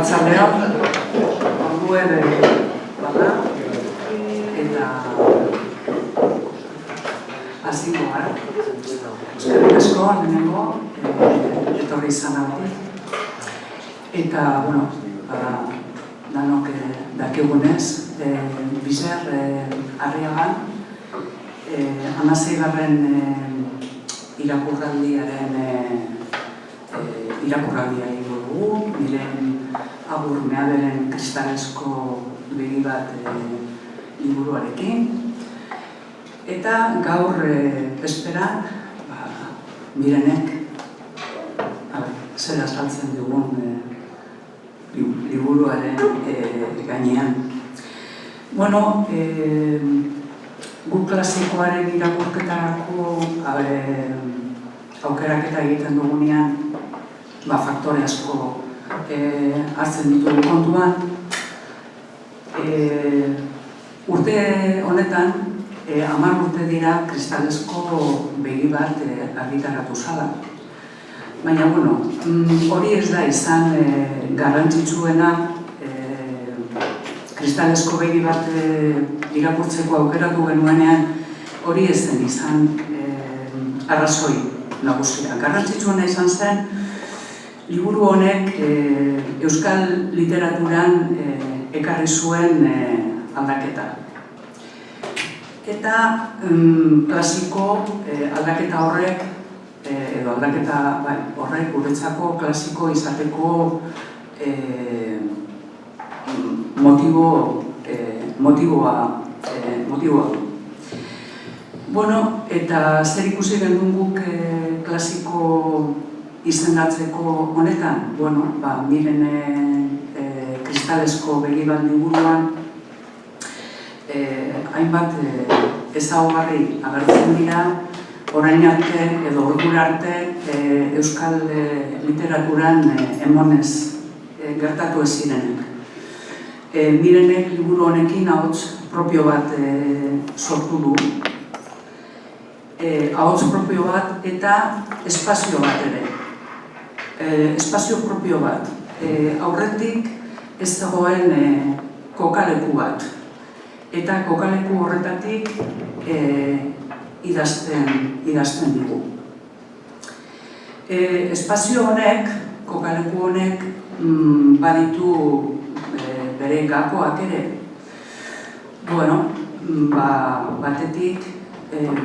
Arratsaldean, orduen bada, eta hasiko gara. Eskerrik asko, lehenengo, etorri izanagatik. Eta, bueno, danok dakigunez, Bizer Arriagan, 16. irakurraldiaren irakurraldia egingo dugu, miren Agur Meaberen kristalezko begi bat liburuarekin. Eta gaur bezperan, mirenek zer azaltzen dugun liburuaren gainean. Bueno, gu klasikoaren irakurketarako aukeraketa egiten dugunean faktore asko hartzen ditugu kontuan. Urte honetan, 10 urte dira kristalezko begi bat argitaratu zala. Baina, bueno, hori ez da izan garrantzitsuena kristalezko begi bat irakurtzeko aukeratu genuenean, hori ez zen izan arrazoi nagusia. Garrantzitsuena izan zen, liburu honek euskal literaturan ekarri zuen aldaketa. Eta klasiko aldaketa horrek, edo aldaketa horrek guretzako klasiko izateko motiboa du. Bueno, eta zer ikusi gendun guk klasiko izendatzeko honetan? Bueno, miren kristalezko begi bat liburuan hainbat ezaugarri agertzen dira, orain arte edo ordura arte euskal literaturan emonez gertatu ez zirenek. Mirenek liburu honekin ahots propio bat sortu du. Ahots propio bat eta espazio bat ere. Espazio propio bat. Aurretik ez dagoen kokaleku bat. Eta kokaleku horretatik idazten digu. Espazio honek, kokaleku honek, baditu bere gakoak ere. Bueno, batetik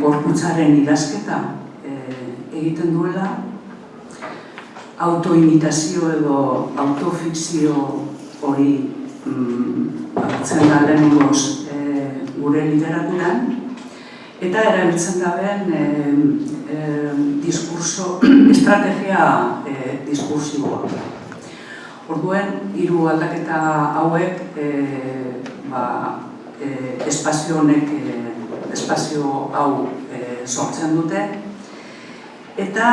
gorputzaren idazketa egiten duela, autoimitazio edo autofikzio hori hartzen da lehenengoz gure literaturan, eta erabiltzen daben estrategia diskursiboa. Orduen, 3 aldaketa hauek espazio honek, espazio hau sortzen dute, eta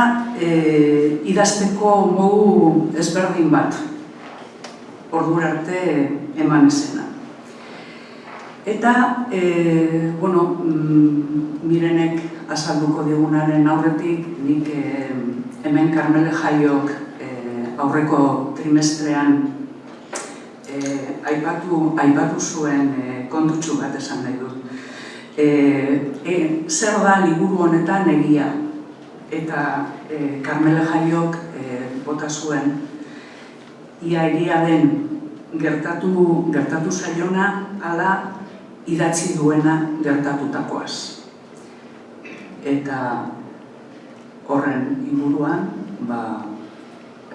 idazteko modu ezberdin bat ordura arte eman ezena. Eta, bueno, mirenek azalduko digunaren aurretik, nik hemen Karmele Jaiok aurreko trimestrean aipatu zuen kontutxu bat esan nahi dut. Zer da liburu honetan egia? Eta Karmele Jaiok bota zuen ia egia den gertatu zaiona ala idatzi duena gertatutakoaz. Eta horren inguruan,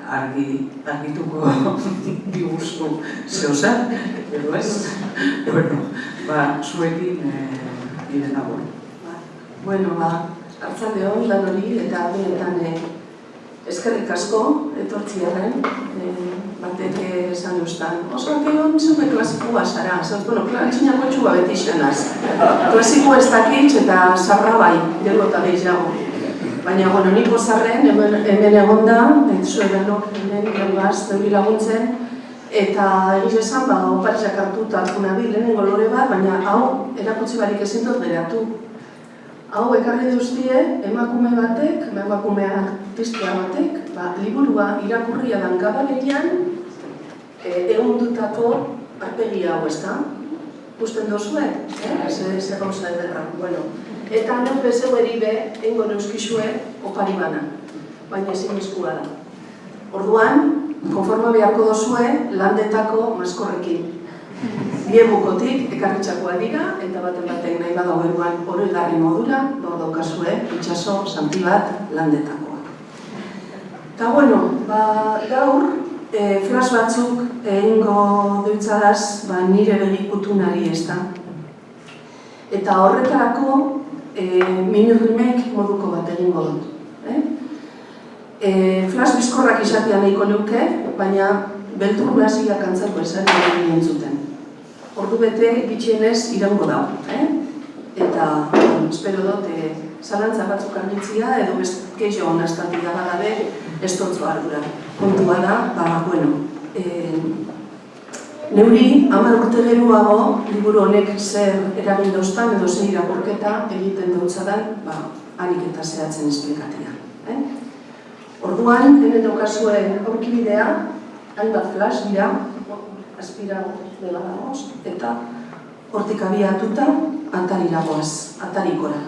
argituko diguztu zehozer, edo ez? Bueno, zuekin nire nago. Bueno, arratsaldeon lan hori eta benetan eskerrik asko etortziaren, batek esan duztan. Oso egon zeume klasikoa zara, bueno, klantxinako txuba beti xanaz. Klasiko ez dakitz eta zarra bai, gero eta gehiago. Baina, bueno, niko zarren, hemen egon da, zuen benok, hemen gengaz, teuri laguntzen, eta egiz esan, oparizak hartu eta junabil, lehenengo lore bat, baina hau erakutsi barik ezin dut geratu. Hau ekarri duztie, emakume batek, emakume artistia batek, liburua irakurria dan gabaleian, ehundutako arpegi hau, ezta? Gusten dozue? Ze gauza ederra. Eta neu bezeueri be, eingo neuskizue opari bana, baina ezin eskua da. Orduan, konforma beharko dozue landetako maskorrekin. Biebukotik ekarritxakoa dira, eta baten nahi bada beruan oroigarri modura, daukazue, itxaso, santi bat landetakoa. Eta gaur, flash batzuk egingo duitzadaz nire begikutunari ez da. Eta horretarako mini-remake moduko bat egingo dut. Flash bizkorrak izatea nahiko nuke, baina beldur nasiak antzako esan egin zuten. Ordu bete gitxienez iraungo dago. Eta espero dut zalantza batzuk argitzia edo keixo honaztati da badabe ez dutzu ardura. Kontua da, neuri 10 urte geroago liburu honek zer eragin dauztan edo zer irakurketa egiten dautzadan harik eta zehatzen esplikatia. Orduan, hemen daukazuen aurkibidea, hainbat flash dira, aspira dela dagoz, eta hortik abiatuta atarira goaz, atarikora.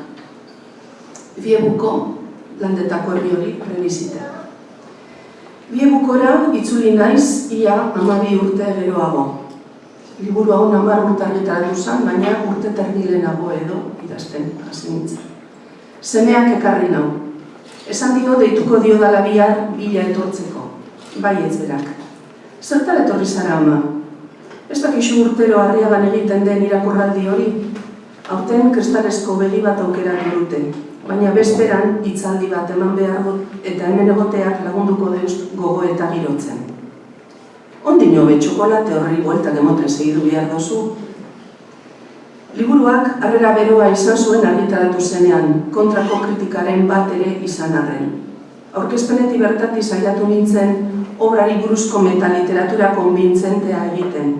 Biebuko landetako herri hori prebizite. Biebukora itzuli naiz ia 12 urte geroago. Liburu hau 10 urte argitaratu zen, baina urte terdilenago edo idazten hasi nintzen. Semeak ekarri nau. Esan dio deituko dio dala bihar bila etortzeko. Bai ez berak. Zertar etorri zara ama? Ez dakizu urtero Arriagan egiten den irakurraldi hori? Aurten kristalezko begi bat aukeratu dute, baina bezperan hitzaldi bat eman behar dut eta hemen egoteak lagunduko deuz gogo eta girotzen. Ondino be txokolate horri bueltak emoten segidu behar dozu? Liburuak harrera beroa izan zuen argitaratu zenean, kontrako kritikaren bat ere izan arren. Aurkezpenetik bertatik saiatu nintzen, obrari buruzko metaliteratura konbintzentea egiten.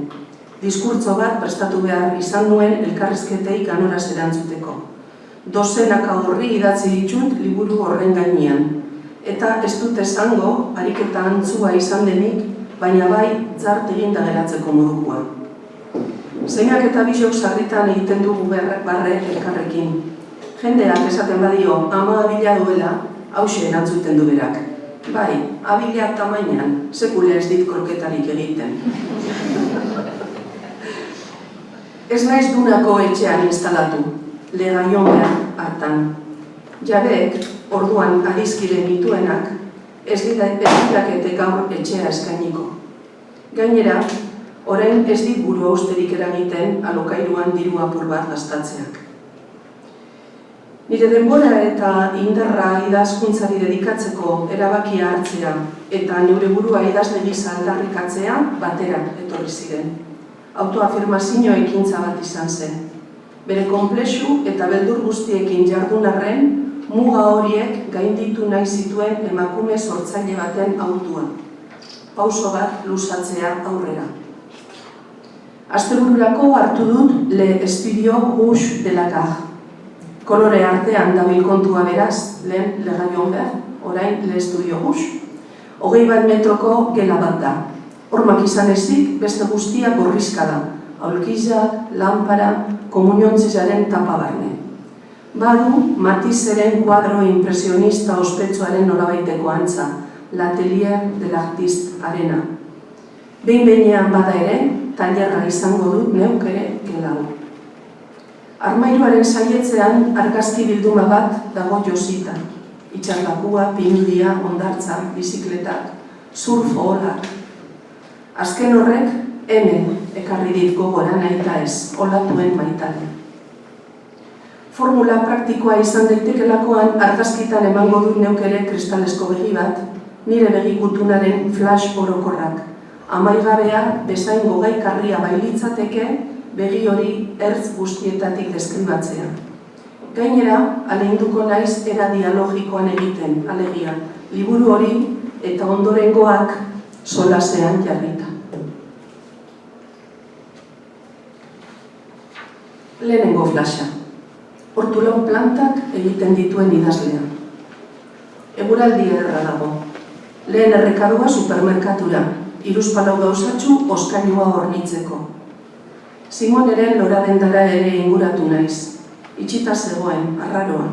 Diskurtso bat prestatu behar izan nuen elkarrizketei ganoraz erantzuteko. Dozenaka horri idatzi ditut liburu horren gainean. Eta ez dut esango, ariketa antzua izan denik, baina bai txart eginda geratzeko modukoa. Zeinak eta bisok sarritan egiten dugu barre elkarrekin. Jendeak esaten badio, ama abila duela, hause erantzuten du berak. Bai, abila tamainan, sekule ez dit kroketarik egiten. Ez naiz dunako etxean instalatu, legaion behar hartan. Jabeek, orduan adizkide dituenak, ez didakete gaur etxea eskainiko. Gainera, orain ez dit buru austerik eragiten alokairuan diru apur bat gastatzeak. Nire denbora eta indarra idazkuntzari dedikatzeko erabakia hartzea eta neure burua idazle gisa aldarrikatzea batera etorri ziren. Autoafirmazio ekintza bat izan zen. Bere konplexu eta beldur guztiekin jardun arren, muga horiek gainditu nahi zituen emakume sortzaile baten hautua. Pauso bat luzatzea aurrera. Astebururako hartu dut Le Estudio Rouge de la Gare. Kolore artean dabil kontua beraz, lehen legaion behar, orain Le Estudio Rouge. 21 metroko gela bat da. Hormak izan ezik, beste guztia gorrizka da. Aulkizak, lampara, komuniontzizaren tapabarne. Badu, Matisseren kuadro impresionista ospetsuaren nolabaiteko antza, L'Atelier de l'Artiste Arena. Behin-behinean bada ere, tailerra izango dut neuk ere gelau. Armairuaren saietzean argazki bilduma bat dago josita. Itxarlakua, pinudia, ondartza, bizikletak, surf-olak. Azken horrek, hemen ekarri dit gogora nahita ez, olatuen baitale. Formula praktikoa izan daitekeelakoan argazkitan emango dut neuk ere kristalesko begi bat, nire begikutunaren flash orokorrak. Amaigabea bezain gogaikarria bailitzateke begi hori ertz guztietatik deskribatzea. Gainera, aleinduko naiz era dialogikoan egiten, alegia, liburu hori eta ondorengoak solasean jarrita. Lehenengo flasha. Hortulau plantak egiten dituen idazlea. Eguraldi ederra dago. Lehen errekadua supermerkatura. hiruzpalau gauzatxu oskailua hornitzeko. Simoneren loradendara ere inguratu naiz. Itxita zegoen, arraroa.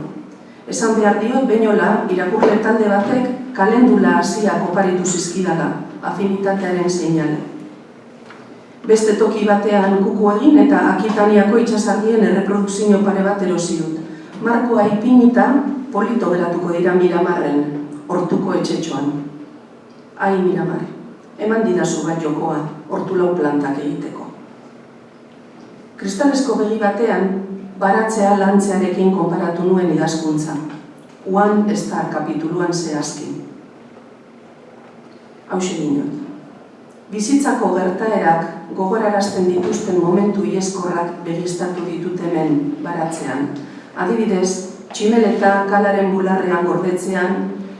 Esan behar diot beinola irakurle talde batek kalendula hasia oparitu zizkidala, afinitatearen seinale. Beste toki batean kuku egin eta Akitaniako itsasargien erreprodukzio pare bat erosi dut. Markoa ipinita polito geratuko dira Miramarren, hortuko etxetxoan. Ai, Miramar, eman didazu bat jokoa, hortulau plantak egiteko. Kristalesko begi batean, baratzea lantzearekin konparatu nuen idazkuntza. Uan ez da kapituluan zehazki. Hauxe dinot. Bizitzako gertaerak gogorarazten dituzten momentu ieskorrak begiztatu ditut hemen baratzean. Adibidez, tximeleta kalaren bularrean gordetzean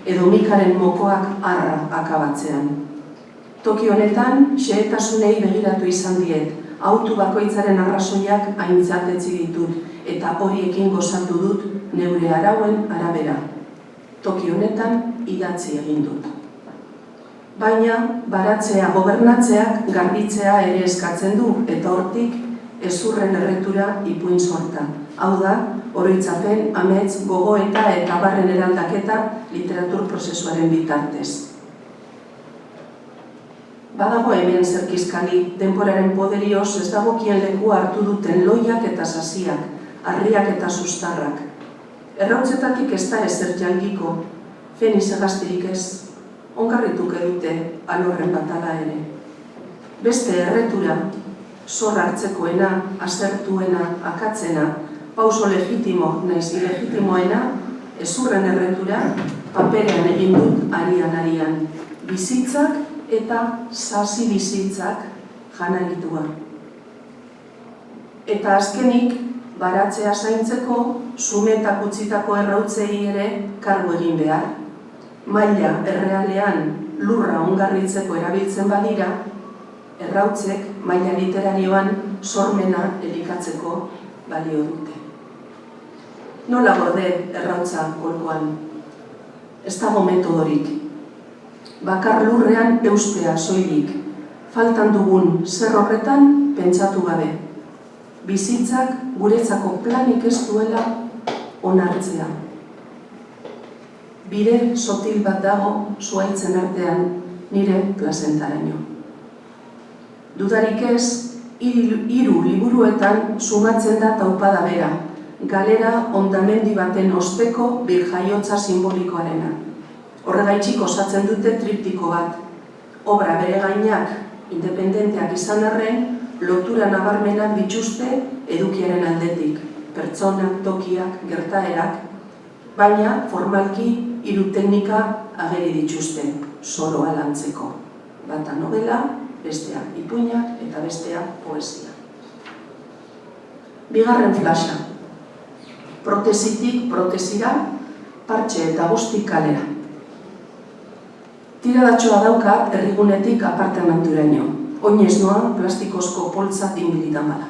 edo mikaren mokoak arra akabatzean. Toki honetan, xehetasunei begiratu izan diet, autu bakoitzaren arrazoiak aintzat etzi ditut eta horiekin gozatu dut neure arauen arabera. Toki honetan idatzi egin dut. Baina, baratzea gobernatzeak garbitzea ere eskatzen du eta hortik ezurren erretura ipuin sorta. Hau da, oroitzapen, amets, gogoeta eta barren eraldaketa literatur prozesuaren bitartez. Badago hemen zerkizkali, denporaren poderioz ez dagokien lekua hartu duten loiak eta sasiak, harriak eta sustarrak. Errautzetatik ez da ezer jalgiko, Feniz egaztirik ez, ongarrituke dute alorren batala ere. Beste erretura, zor hartzekoena, azertuena, akatzena, pauso legitimo naiz ilegitimoena, ezurren erretura, paperean egin dut arian-arian. Bizitzak eta sasi bizitzak janaritua. Eta azkenik, baratzea zaintzeko, sumetak utzitako errautzei ere kargu egin behar. Maila errealean lurra ongarritzeko erabiltzen badira, errautzek maila literarioan sormena elikatzeko balio dute. Nola gorde errautza golkoan? Ez dago metodorik. Bakar lurrean eustea soilik, faltan dugun zer horretan pentsatu gabe. Bizitzak guretzako planik ez duela onartzea. Bide sotil bat dago zuaitzen artean nire plazentaraino. Dudarik ez, 3 liburuetan sumatzen da taupada bera, galera ondamendi baten osteko birjaiotza simbolikoarena. Horregaitxik osatzen dute triptiko bat. Obra bere gainak, independenteak izan arren, lotura nabarmenak dituzte edukiaren aldetik, pertsonak, tokiak, gertaerak, baina formalki 3 teknika ageri dituzte, zoroa lantzeko. Bata novela, bestea ipuinak eta bestea poesia. Bigarren flasha. Protesitik protesira, partxe eta guzti kalera. Tiradatxoa daukat herrigunetik apartamenturaino. Oinez noa plastikozko poltza dinbilitan bada.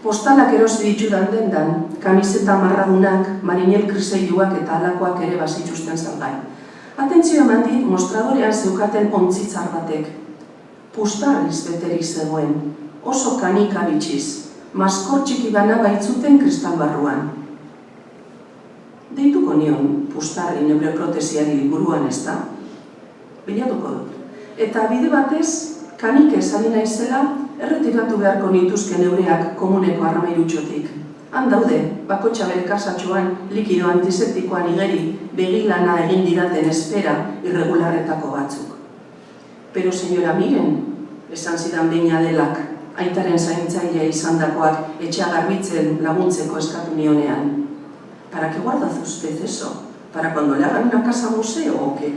Postalak erosi ditudan dendan, kamiseta marradunak, marinel kriseiluak eta alakoak ere bazituzten salgai. Atentzio eman dit mostradorean zeukaten ontzitzar batek. Pustarriz beterik zegoen, oso kanika bitxiz, maskor txiki bana baitzuten kristalbarruan. Deituko nion pustarri neure protesiari liburuan ez da? Bilatuko dut. Eta bide batez, kanikez ari naizela, erretiratu beharko nituzke neureak komuneko armairutxotik. Han daude, bakotxa bere kasatxoan, likido antiseptikoan igeri, begilana egin didaten espera irregularretako batzuk. Pero, señora, miren, esan zidan behin Adelak, aitaren zaintzailea izandakoak etxea garbitzen laguntzeko eskatu nionean. ¿Para qué guardas usted eso? ¿Para cuando le hagan una casa museo o qué?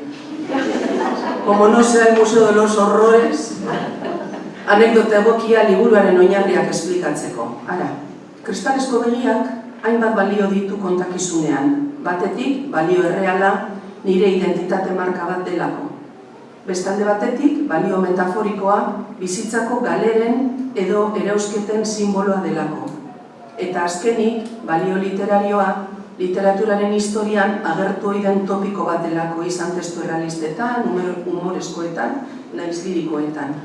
Como no sea el Museo de los Horrores, anekdota egokia liburuaren oinarriak esplikatzeko. Ara, kristalesko begiak hainbat balio ditu kontakizunean. Batetik, balio erreala nire identitate marka bat delako. Bestalde batetik, balio metaforikoa bizitzako galeren edo erausketen simboloa delako. Eta azkenik, balio literarioa literaturaren historian agertu ohi den topiko bat delako izan testu errealistetan, humorezkoetan, nahiz lirikoetan.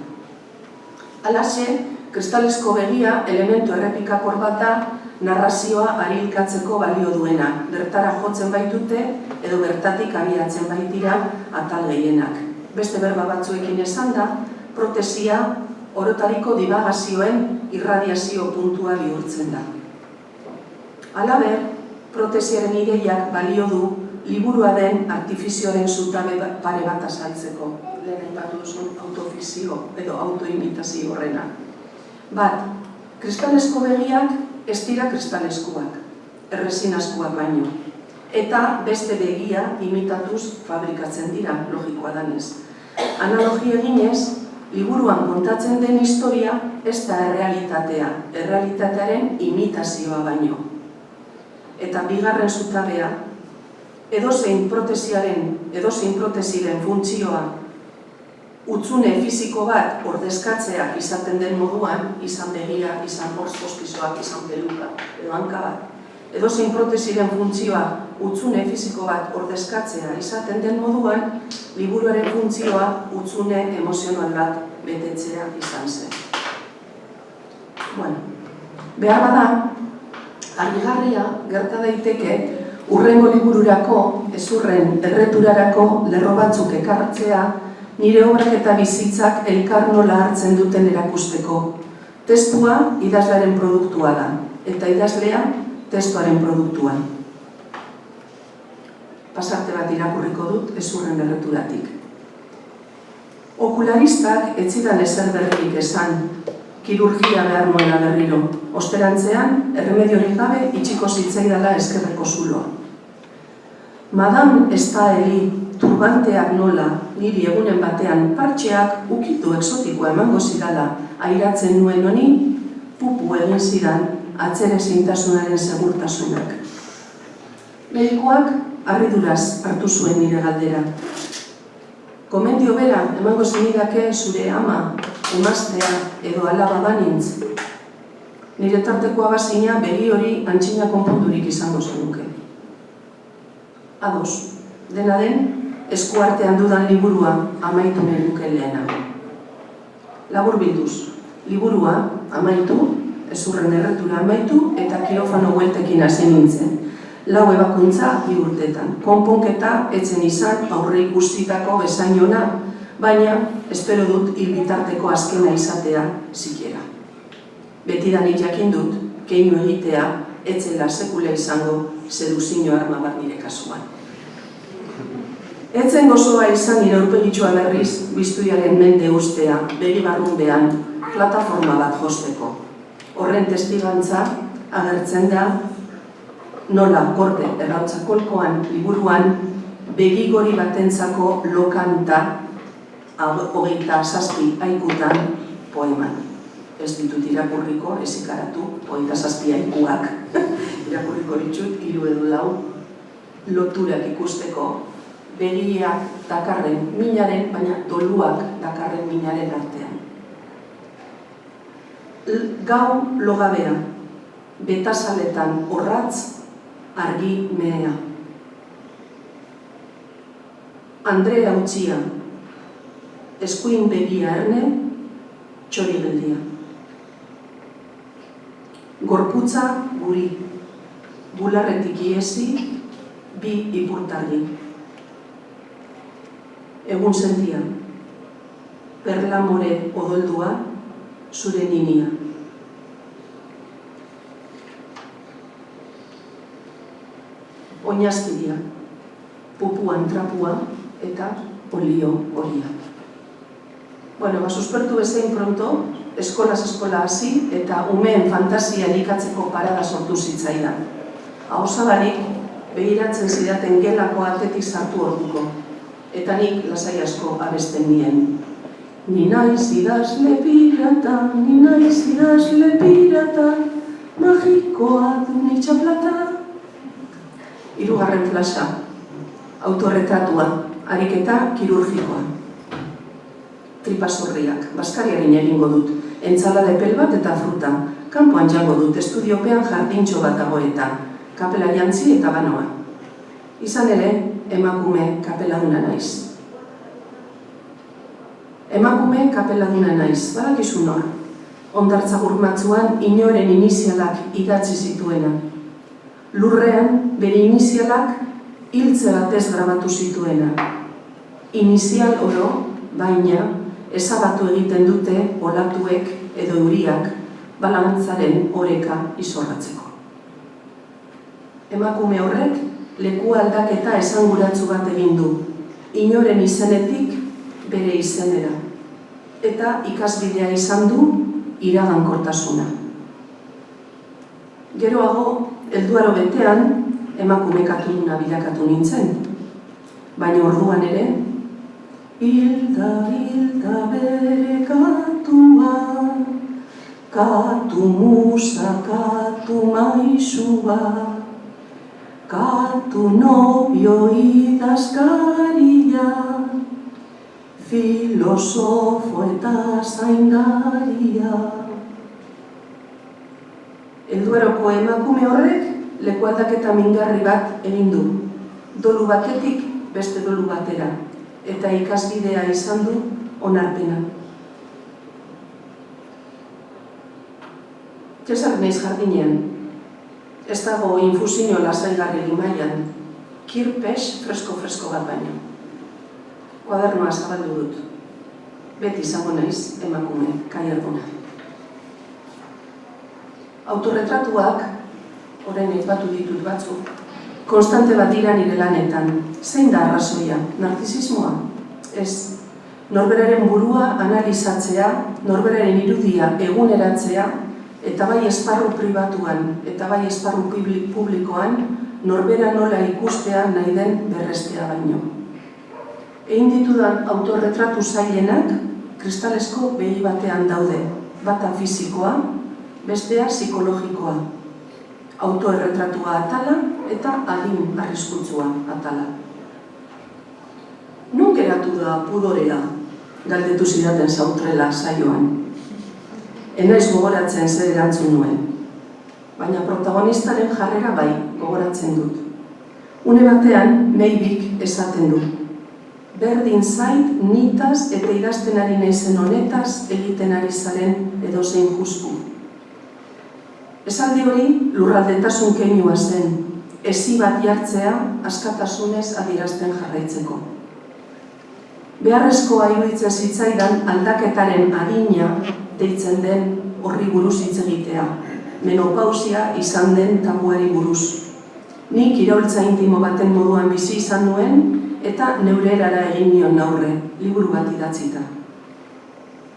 Halaxe, Kristalesko begia elementu errepikakor bat da narrazioa harilkatzeko balio duena, bertara jotzen baitute edo bertatik abiatzen baitira atal gehienak. Beste berba batzuekin esan da, protesia orotariko divagazioen irradiazio puntua bihurtzen da. Halaber, protesiaren ideiak balio du liburua den artifizioaren zutabe pare bat azaltzeko. Lehen aipatu duzun autofizio edo autoimitazio horrena. Bat, kristalesko begiak ez dira kristaleskuak, erresinazkoak baino. Eta beste begia imitatuz fabrikatzen dira, logikoa danez. Analogia eginez, liburuan kontatzen den historia ez da errealitatea, errealitatearen imitazioa baino. Eta bigarren zutabea, edozein protesiren funtzioa hutsune fisiko bat ordezkatzea izaten den moduan, izan begia, izan pospisoak, izan peluka, edo hanka bat. Edozein protesiren funtzioa hutsune fisiko bat ordezkatzea izaten den moduan, liburuaren funtzioa hutsune emozional bat betetzea izan zen. Behar bada, argigarria gerta daiteke hurrengo libururako, ezurren erreturarako lerro batzuk ekartzea, nire obrak eta bizitzak elkar nola hartzen duten erakusteko. Testua idazlearen produktua da, eta idazlea testuaren produktua. Pasarte bat irakurriko dut ezurren erreturatik. Okularistak ez zidan ezer berririk esan, kirurgia behar nuela berriro. Osterantzean, erremediorik gabe itxiko zitzaidala eskerreko zuloa. Madame Estaeli, turbanteak nola, niri egunen batean partxeak ukitu exotikoa emango zidala airatzen nuen honi, pupu egin zidan atzere-zintasunaren segurtasunak. Medikoak harriduraz hartu zuen nire galdera. Komendio bera emango zinidake zure ama, emaztea edo alaba banintz. Nire tartekoa bazina begi hori antxina konpondurik izango zenuke. Ados, dena den, eskuartean dudan liburua amaitu nahi nuke lehena. Labur bilduz, liburua amaitu, ezurren erretura amaitu eta kirofano bueltekin hasi nintzen. 4 ebakuntza 2 urtetan. Konponketa etzen izan aurre ikustitako bezainona, baina espero dut hilbitarteko azkena izatea zikiera. Betidanik jakin dut, keinu egitea, etzela sekula izango seduzio arma bat nire kasuan. Etzen gozoa izan nire aurpegitxoa berriz, biztuiaren mende ustea, begi barrunbean, plataforma bat josteko. Horren testigantza agertzen da, nola korte errautzakolkoan liburuan begigori batentzako lokanta 27 haikutan poeman. Ez ditut irakurriko, ez ikaratu, 27 haikuak. Irakurriko ditut, 3 edo 4 loturak ikusteko begiak dakarren minaren, baina doluak dakarren minaren artean. Gau logabea, betazaletan orratz, argi mehea. Andrea Utxia, eskuin begia erne, txori geldia. Gorputza guri, bularretik iesi, 2 ipurtargi. Egun sentia, perla more odoldua, zure ninia. Oinazkidia, pupuan trapua eta olio horia. Suspertu bezain pronto, eskolaz eskola hasi eta umeen fantasia elikatzeko parada sortu zitzaidan. Ahozabarik begiratzen zidaten gelako atetik sartu orduko, eta nik lasai asko abesten nien. Ni naiz idazle pirata, ni naiz idazle pirata, magikoa du nitxa plata. 3. flasha, autorretratua, ariketa kirurgikoa. Tripazorriak, baskariarin egingo dut, entsalada epel bat eta fruta. Kanpoan jango dut, estudiopean jardintxo bat dago eta kapela jantzi eta banoa. Izan ere, emakume kapeladuna naiz. Emakume kapeladuna naiz, badakizu nor. Hondartza gurmatzuan inoren inizialak idatzi zituena. Lurrean bere inizialak hiltze batez grabatu zituena. Inizial oro, baina ezabatu egiten dute olatuek edo euriak balantzaren oreka izorratzeko. Emakume horrek leku aldaketa esanguratsu bat egin du, inoren izenetik bere izenera, eta ikasbidea izan du iragankortasuna. Geroago, helduaro betean, emakume katuduna bilakatu nintzen, baina orduan ere, hilda, hilda bere katua, katu musa, katu maisua, katu nobio idazkaria, filosofo eta zaindaria. Helduaroko emakume horrek lekualdaketa mingarri bat egin du, dolu batetik beste dolu batera, eta ikasbidea izan du onarpena. Txesak naiz jardinean, ez dago infusio lasaigarri mailan, kirpes fresko bat baino. Kuadernoa zabaldu dut, beti izango naiz emakume kaierduna. Autorretratuak, orain aipatu ditut batzuk, konstante bat dira nire lanetan. Zein da arrazoia? Narcisismoa? Ez. Norberaren burua analizatzea, norberaren irudia eguneratzea, eta bai esparru pribatuan, eta bai esparru publikoan, norbera nola ikustea nahi den berrestea baino. Egin ditudan autorretratu zailenak, kristalesko begi batean daude, bata fisikoa, bestea psikologikoa. Autoerretratua atala eta adin arriskutsua atala. Non geratu da pudorea, galdetu zidaten Sautrela saioan. Enaiz gogoratzen zer erantzun nuen, baina protagonistaren jarrera bai gogoratzen dut. Une batean, Meibik esaten du. Berdin zait nitaz eta idazten ari naizen honetaz egiten ari zaren edozein jusku. Esaldi hori lurraldetasun keinua zen, ezi bat jartzea askatasunez adierazten jarraitzeko. Beharrezkoa iruditzen zitzaidan aldaketaren adina deitzen den horri buruz hitz egitea, menopausia izan den tabuari buruz. Nik iraultza intimo baten moduan bizi izan nuen eta neure erara egin nion aurre, liburu bat idatzita.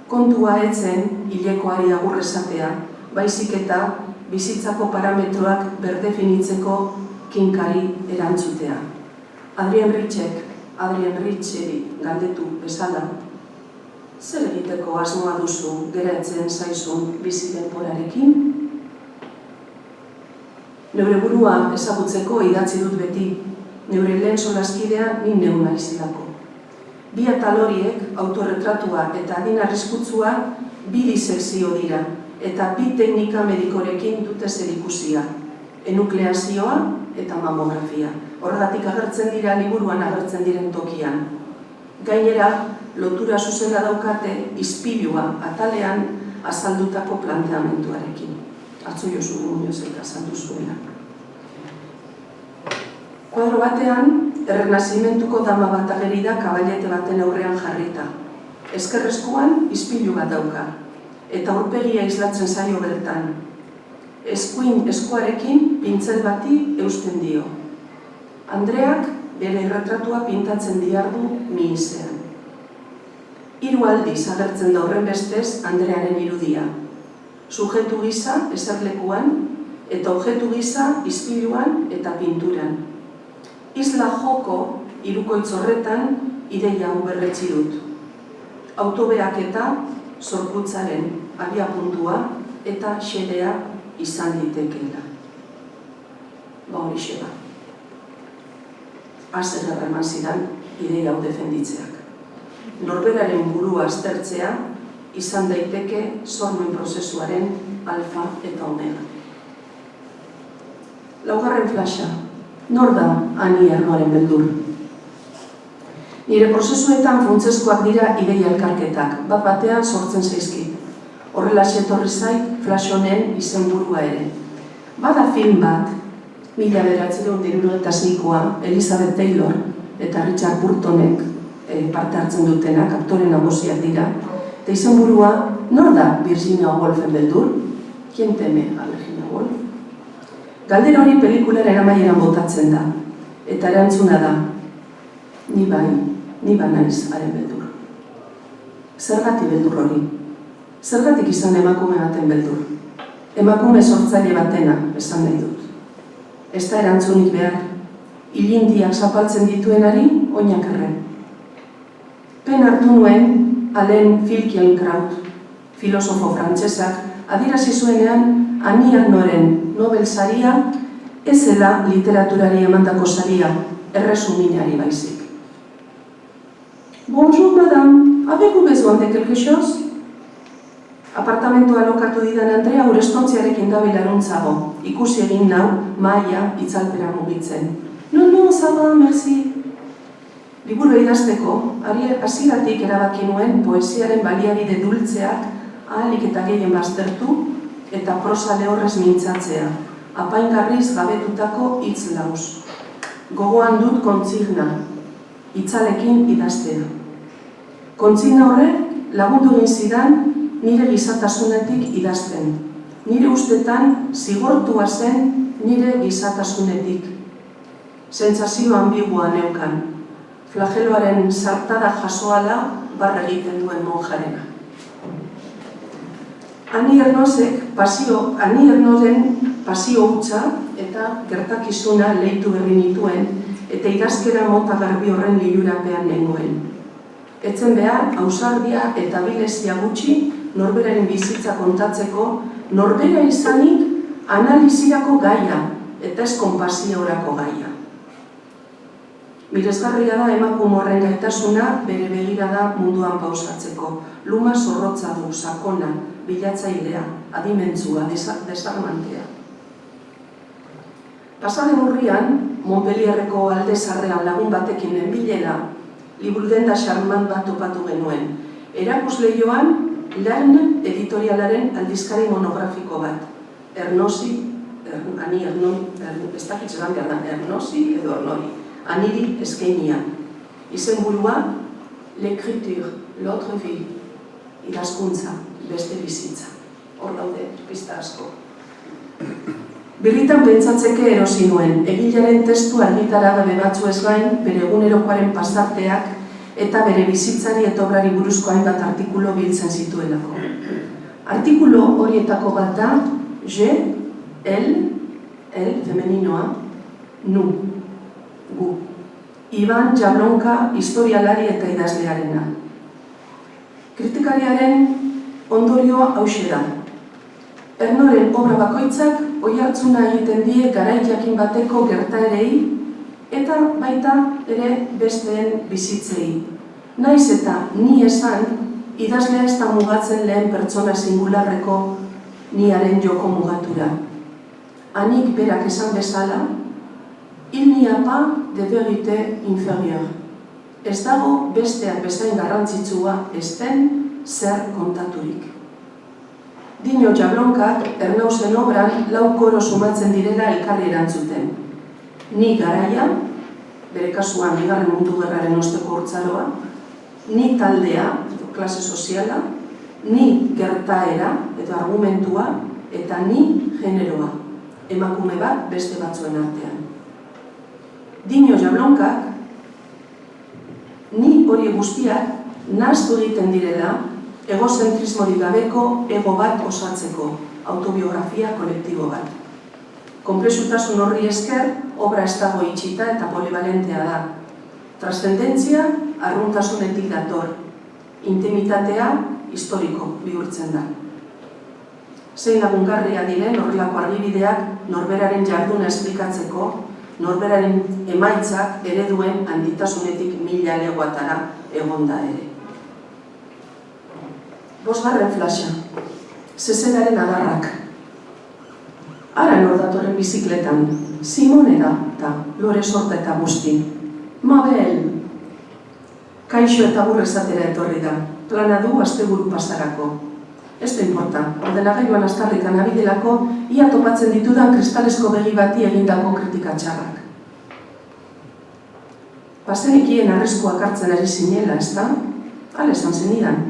Kontua etzen hilekoari agur esatea, baizik eta bizitzako parametroak berdefinitzeko kinkari erantzutea. Adrien Richeri galdetu bezala, zer egiteko asmoa duzu geratzen zaizun bizi denborarekin? Neure burua ezagutzeko idatzi dut beti, neure lehen solaskidea ni neu naizidako. Bi atal horiek, autorretratua eta adin arriskutsua, bi disekzio dira, eta bi teknika medikorekin dute zerikusia, enukleazioa eta mamografia. Horregatik agertzen dira liburuan agertzen diren tokian. Gainera, lotura zuzena daukate ispilua atalean azaldutako planteamenduarekin. Atzo Josu Muñoz eta azaldu zuena. Kuadro batean, errenazimentuko dama bat ageri da kabailete baten aurrean jarrita. Ezkerreskuan ispilu bat dauka, eta aurpegia islatzen zaio bertan. Eskuin eskuarekin pintzel bati eusten dio. Andreak bere erretratua pintatzen diardu mihisean. 3 aldiz agertzen da horren bestez Andrearen irudia. Sujetu gisa eserlekuan eta objektu gisa ispiluan eta pinturan. Isla joko hirukoitz horretan ideia hau berretsi dut. Autobeak eta zorputzaren abiapuntua eta xedea izan litekeela. Horixe da. Azer erreman zidan ideia hau defenditzeak. Norberaren burua aztertzea izan daiteke sormen prozesuaren alfa eta omega. Laugarren flasha. Nor da Ani Ernoren beldur? Nire prozesuetan funtsezkoak dira ideia elkarketak, bat batean sortzen zaizkit. Horrelaxe etorri zait flash honen izenburua ere. Bada film bat, 1976koa, Elizabeth Taylor eta Richard Burtonek parte hartzen dutenak, aktore nagusiak dira, eta izenburua, nor da Virginia Woolfen beldur? Kien teme a Virginia Woolf? Galdera hori pelikularen amaieran botatzen da, eta erantzuna da, ni naiz haren beldur. Zergatik beldur hori? Zergatik izan emakume baten beldur? Emakume sortzaile batena, esan nahi dut. Ez da erantzunik behar, ilindiak zapaltzen dituenari, oinak erre. Pen hartu nuen Alain Finkielkraut, filosofo frantsesak, adierazi zuenean Ani Ernoren Nobel saria ez zela literaturari emandako saria, erresuminari baizik. Bonjour, madame, avez-vous besoin de quelque chose? Apartamentua alokatu didan Andrea urestontziarekin dabil aruntzago. Ikusi egin nau, mahaia itzalpera mugitzen. Non, ça va, merci. Liburu idazteko, hasieratik erabaki nuen poesiaren baliabide dultzeak ahalik eta gehien baztertu eta prosa lehorrez mintzatzea, apaingarriz gabetutako hitz lauz. Gogoan dut kontzigna, itzalekin idaztea. Kontzigna horrek lagundu egin zidan nire gizatasunetik idazten. Nire ustetan zigortua zen nire gizatasunetik. Sentsazio ambigua neukan. Flageloaren sartada jasoala barra egiten duen monjarena. Ani Ernoren pasio hutsa eta gertakizuna leitu berri nituen eta idazkera mota garbi horren lilurapean nengoen. Etzen behar, ausardia eta bilezia gutxi norberaren bizitza kontatzeko, norbera izanik analizirako gaia eta ez konpasiorako gaia. Miresgarria da emakume horren gaitasuna bere begirada munduan pausatzeko. Luma zorrotza du, sakona, bilatzailea, adimentzua, desarmantea. Pasaden urrian, Montpellierreko alde zarrean lagun batekin nenbilela, liburudenda xarman bat topatu genuen. Erakusleioan, Lern editorialaren aldizkari monografiko bat. Ani Ernon, ez dakitzelan behar da, Ernosi edo Ernori. Aniri eskeinia. Izenburua, l'écriture, l'autre vie, idazkuntza, beste bizitza. Hor daude, pista asko. Birritan pentsatzeke erosi nuen, egilaren testu argitara gabe batzu ez gain, bere egunerokoaren pasarteak eta bere bizitzari eta obrari buruzko hainbat artikulo biltzen zituelako. Artikulo horietako bat da, je, el femeninoa, nu, gu. Iban Jablonka historialari eta idazlearena. Kritikariaren ondorioa hauxe da. Ernoren obra bakoitzak oihartzuna egiten die garai jakin bateko gertaerei eta baita ere besteen bizitzei. Naiz eta ni esan, idazlea ez da mugatzen lehen pertsona singularreko niaren joko mugatura. Anik berak esan bezala, il n'y a pas de vérité inférieure. Ez dago besteak bezain garrantzitsua ez den zer kontaturik. Dino Jablonkak Ernausen obran lau koro sumatzen direla elkarri erantzuten. Ni garaia, bere kasuan Bigarren Mundu Gerraren osteko urtzaroa, ni taldea, klase soziala, ni gertaera edo argumentua, eta ni generoa, emakume bat beste batzuen artean. Dino Jablonkak, ni hori guztiak nahaztu egiten direla egozentrismorik gabeko ego bat osatzeko, autobiografia kolektibo bat. Konplexutasun horri esker, obra ez dago itxita eta polivalentea da. Transcendentzia arruntasunetik dator, intimitatea historiko bihurtzen da. Zein lagungarria diren horrelako argibideak norberaren jarduna esplikatzeko, norberaren emaitzak ereduen handitasunetik 1000 legoatara egonda ere. 5. flasha, zezenaren adarrak. Ara nor datorren bizikletan, Simone da, lore sorta eta guzti. Mabel, kaixo eta burra esatera etorri da. Plana du asteburu pasarako. Ez da importa, ordenagailuan astarrikan abidelako, ia topatzen ditudan kristalesko begi bati egindako kritika txarrak. Bazenekien arriskoak hartzen ari zinela, ez da? Hala esan zenidan.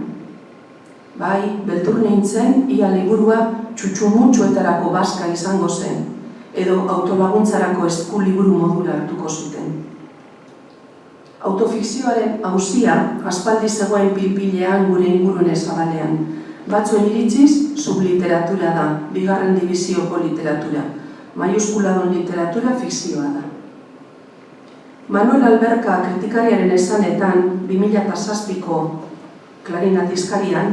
Bai, beldur nintzen, ia liburua txutxumutxuetarako bazka izango zen, edo autolaguntzarako eskuliburu modura hartuko zuten. Autofikzioaren auzia aspaldi zegoen pilpilean gure ingurune zabalean. Batzuen iritziz, subliteratura da, bigarren dibizioko literatura. Maiuskuladun literatura fikzioa da. Manuel Alberka kritikariaren esanetan 2007ko Klarinatizkarian,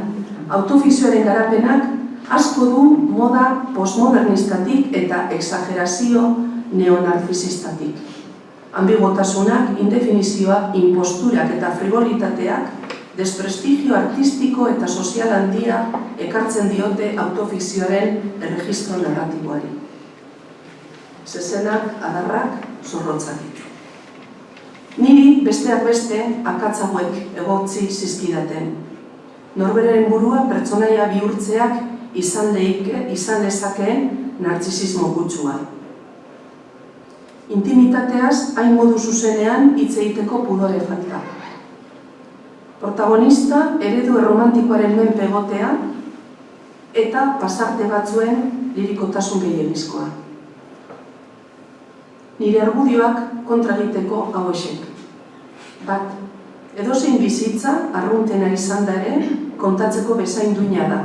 autofikzioaren garapenak asko du moda postmodernistatik eta exagerazio neonarzizistatik. Ambigotasunak, indefinizioak, imposturak eta frivolitateak desprestigio artistiko eta sozial handia ekartzen diote autofikzioaren erregistro narratiboari. Zezenak, adarrak, zorrotzak ditu. Niri besteak beste akatzagoek egotzi zizkidaten. Norberaren burua pertsonaia bihurtzeak izan lezakeen nartzisismo gutsua. Intimitateaz hain modu zuzenean hitz egiteko pudore falta. Protagonista eredu erromantikoaren menpe egotea eta pasarte batzuen lirikotasun gehiegizkoa. Nire argudioak kontra egiteko hauexek. Bat, edozein bizitza arruntena izan da ere kontatzeko bezain duina da,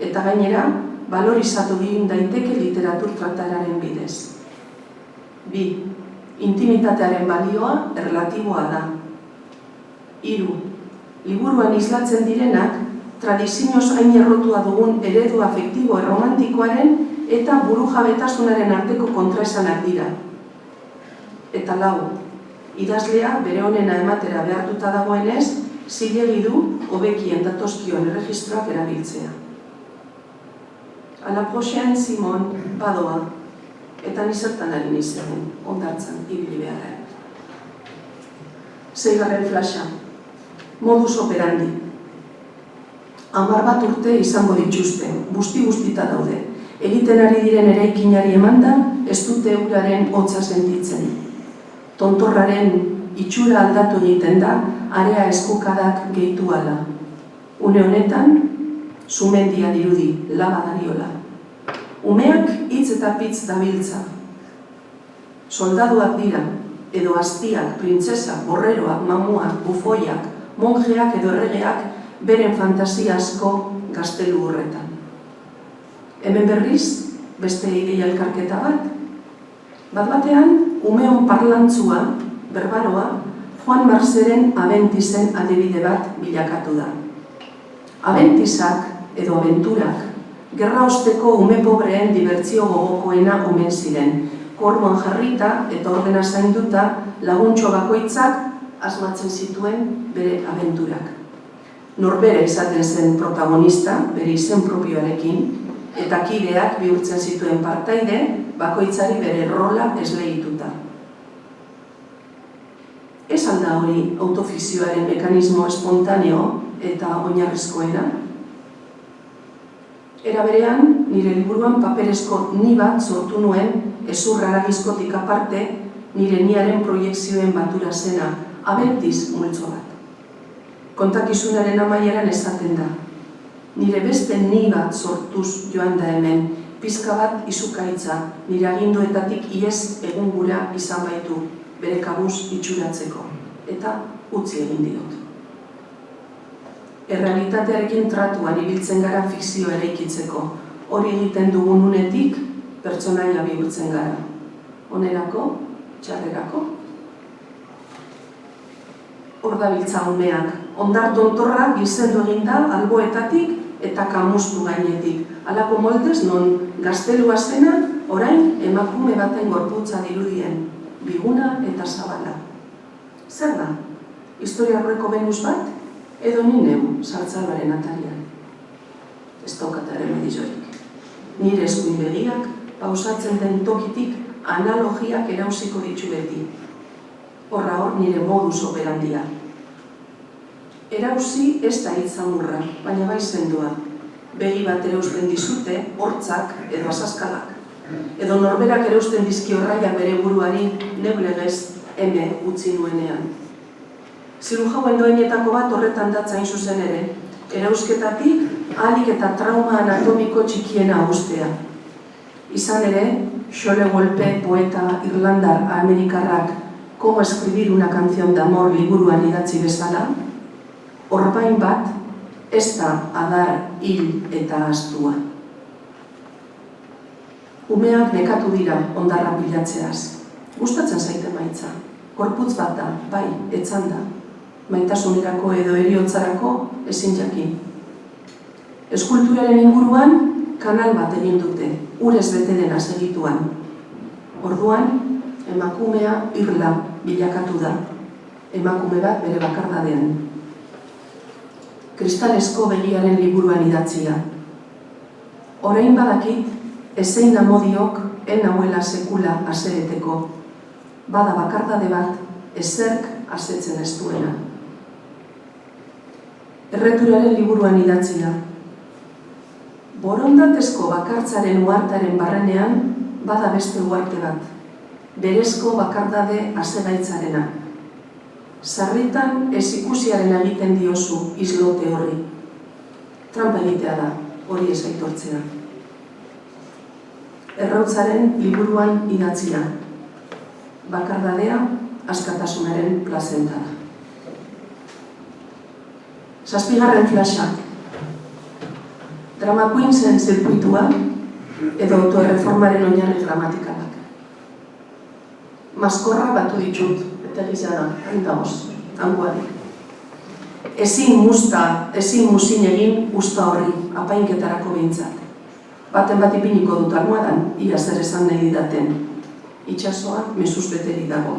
eta gainera balorizatu egin daiteke literatur tratararen bidez. Bi, intimitatearen balioa erlatiboa da. Hiru, liburuan islatzen direnak tradizioz hain errotua dugun eredu afektibo erromantikoaren eta burujabetasunaren arteko kontraesanak dira. Eta lau, idazlea bere honena ematera behartuta dagoenez, zilegi du hobekien datozkion erregistroak erabiltzea. Ala proxean Simon badoa, eta nizertan ari nizaren, ondartzan, ibili beharra. 6. flasha, modus operandi. 10 urte izango dituzte, guzti-guztita daude. Egiten ari diren eraikinari emanda, ez dute uraren hotza sentitzen. Tontorraren itxura aldatu egiten da, area eskukadak gehitu ala. Une honetan, sumendia dirudi, laba dariola. Umeak hitz eta pitz dabiltza. Soldaduak dira, edo aztiak, printzesak, borreroak, mamuak, bufoiak, monjeak edo erregeak beren fantasia asko gaztelu horretan. Hemen berriz, beste ideia elkarketa bat. Bat-batean, umeon parlantzua, berbaroa, Juan Marseren Aventizen adibide bat bilakatu da. Aventizak, edo abenturak, gerra osteko ume pobreen dibertsio gogokoena omen ziren, kormoan jarrita eta ordena zainduta laguntxo bakoitzak asmatzen zituen bere abenturak. Norbera izaten zen protagonista, bere izen propioarekin, eta kideak bihurtzen zituen partaide, bakoitzari bere rola esleituta. Ez alda hori autofikzioaren mekanismo espontaneo eta oinarrizkoena? Era berean, nire liburuan paperezko ni bat sortu nuen ezur haragizkotik aparte nire niaren proiekzioen batura zena, Aventiz multzo bat. Kontakizunaren amaieran esaten da. Nire beste ni bat sortuz joan da hemen, pizka bat izukaitza, nire aginduetatik iez egun gura izan baitu, bere kabuz itxuratzeko, eta utzi egin diot. Errealitatearekin tratuan ibiltzen gara fikzioa eraikitzeko, hori egiten dugun unetik pertsonaia bihurtzen gara. Onerako, txarrerako. Hor dabiltza umeak, ondar tontorra gizendu eginda alboetatik eta kamustu gainetik. Halako moldez non gaztelua zena orain emakume baten gorputza dirudien, biguna eta zabala. Zer da? Historiarreko Venus bat? Edo ni neu sartzalbaren atarian. Ez daukataren medizorik. Nire eskuin begiak pausatzen den tokitik analogiak erauziko ditu beti. Horra hor nire modus operandia. Erauzi ez da hitzamurra, baina bai sendoa. Begi bat erauzten dizute, hortzak edo azazkalak. Edo norberak erauzten dizkio raiak bere buruari neblegez eme utzi nuenean. Zirujauen doenetako bat horretan datzain zuzen ere, erauzketatik ahalik eta trauma anatomiko txikiena agustea. Izan ere, Xole Golpe poeta irlandar amerikarrak Como escribir una canción de amor liburuan idatzi bezala, orbain bat ez da adar, hil eta astua. Umeak nekatu dira ondarra pilatzeaz. Gustatzen zaite maitza. Gorputz bat da, bai, etzan da. Maitasunerako edo heriotzarako ezin jakin. Eskulturaren inguruan kanal bat egin dute, urez bete dena segituan. Orduan, emakumea irla bilakatu da. Emakume bat bere bakardadean. Kristalesko begiaren liburuan idatzia. Orain badakit, ezein amodiok en nauela sekula asereteko. Bada bakardade bat, ezerk asetzen ez duena. Erreturaren liburuan idatzia. Borondatezko bakartzaren uhartaren barrenean, bada beste uarte bat. Berezko bakardade asegaitzarena. Sarritan ez ikusiaren egiten diozu islote horri. Trampa egitea da, hori ez aitortzea. Errautzaren liburuan idatzia. Bakardadea askatasunaren plazenta da. 7. flasha. Drama Queensen zirkuitua edo autoerreformaren oinarri gramatikala. Maskorra batu ditut, eta gizia da, handagoz, hanguadik. Ezin muzin egin usta horri, apainketarako behintzat. Baten bat ipiniko dut almohadan, ia zer esan nahi didaten. Itxasoa mezuz beteri dago.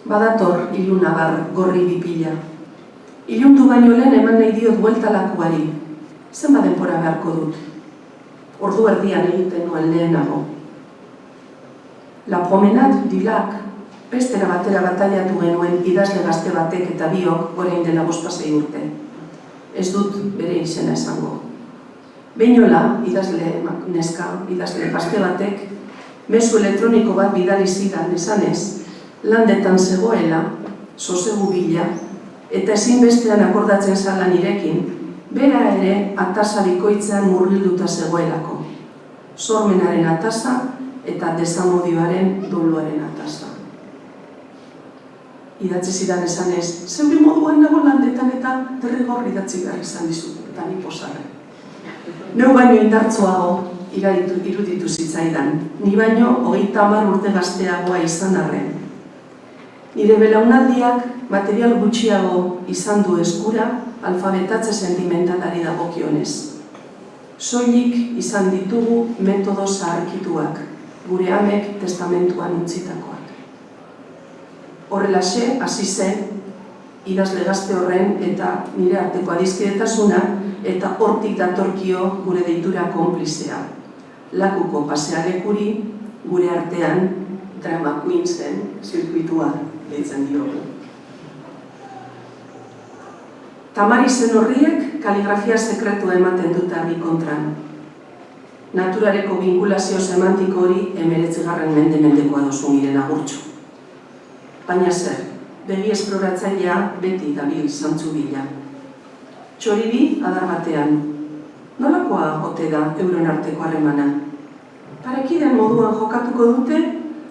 Badator ilunabar gorri bipila. Ilundu baino lehen eman nahi diot bueltalakuari. Zenba denbora beharko dut. Ordu erdian egiten nuen lehenago. La promenade du lac, bestera batera bataiatu genuen idazle gazte batek eta biok orain dela 5 urte. Ez dut bere izena esango. Behinola, idazle gazte batek, mezu elektroniko bat bidali zidan esanez, landetan zegoela, sosegu bila, eta ezinbestean akordatzen zala nirekin, bera ere atasa bikoitzean murgilduta zegoelako. Sormenaren atasa eta desamodioaren doluaren atasa. Idatzi zidan esanez, zeuri moduan nago landetan eta derrigor idatzi behar izan dizut, eta ni posarre. Neu baino indartzuago iruditu zitzaidan, ni baino 30 urte gazteagoa izan arren. Nire belaunaldiak material gutxiago izan du eskura alfabetatze sentimentalari dagokionez. Soilik izan ditugu metodo zaharkituak, gure amek testamentuan utzitakoak. Horrelaxe, hasi zen, idazle gazte horren eta nire arteko adizkidetasuna eta hortik datorkio gure deitura konplizea. Lakuko pasealekuri gure artean Drama Queensen zirkuitua deitzen diogu. Tamarizen horriek kaligrafia sekretua ematen dute argi kontran. Naturareko vinkulazio semantiko hori 19. mendekoa dozu miren agurtxu. Baina zer, begi esploratzailea beti dabil zantzu bila. Txoribi adar batean, nolakoa ote da euren arteko harremana? Parekiden moduan jokatuko dute,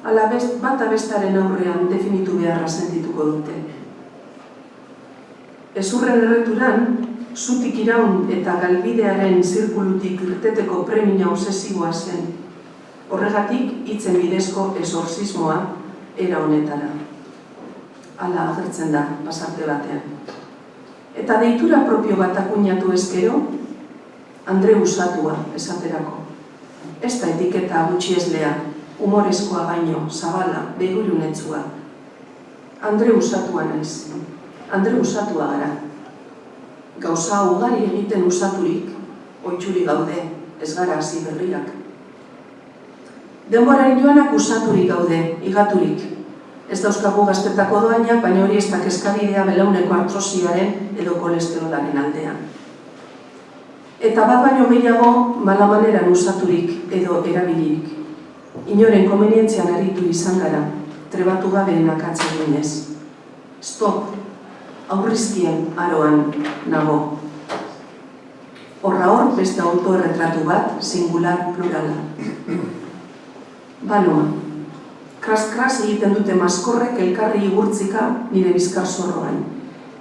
ala bata bestaren aurrean definitu beharra sentituko dute. Ezurren erreturan, zutik iraun eta galbidearen zirkulutik irteteko premia obsesiboa zen. Horregatik, hitzen bidezko esorzismoa era honetara. Hala agertzen da, pasarte batean. Eta deitura propio bat akuñatu ezkero, Andre usatua esaterako. Ez da etiketa gutxieslea, humorezkoa baino, zabala, begirunetsua. Andre usatua naiz. Andre usatua gara. Gauza ugari egiten usaturik, oitxuri gaude, ez gara hasi berriak. Denborari joan akusaturik gaude, igaturik. Ez dauzkagu gaztetako doainak, baina hori ez da kezkabidea belauneko artrosiaren edo kolesterolaren aldean. Eta bat baino gehiago malamaneran usaturik edo erabilirik. Inoren komenientzian aritu izan gara, trebatu gabeen akatsa eginez. Stop, aurrizkien aroan nago. Horra hor beste autoerretratu bat, singular plurala. Banoa. Kras-kras egiten dute maskorrek elkarri igurtzika nire bizkar zorroan.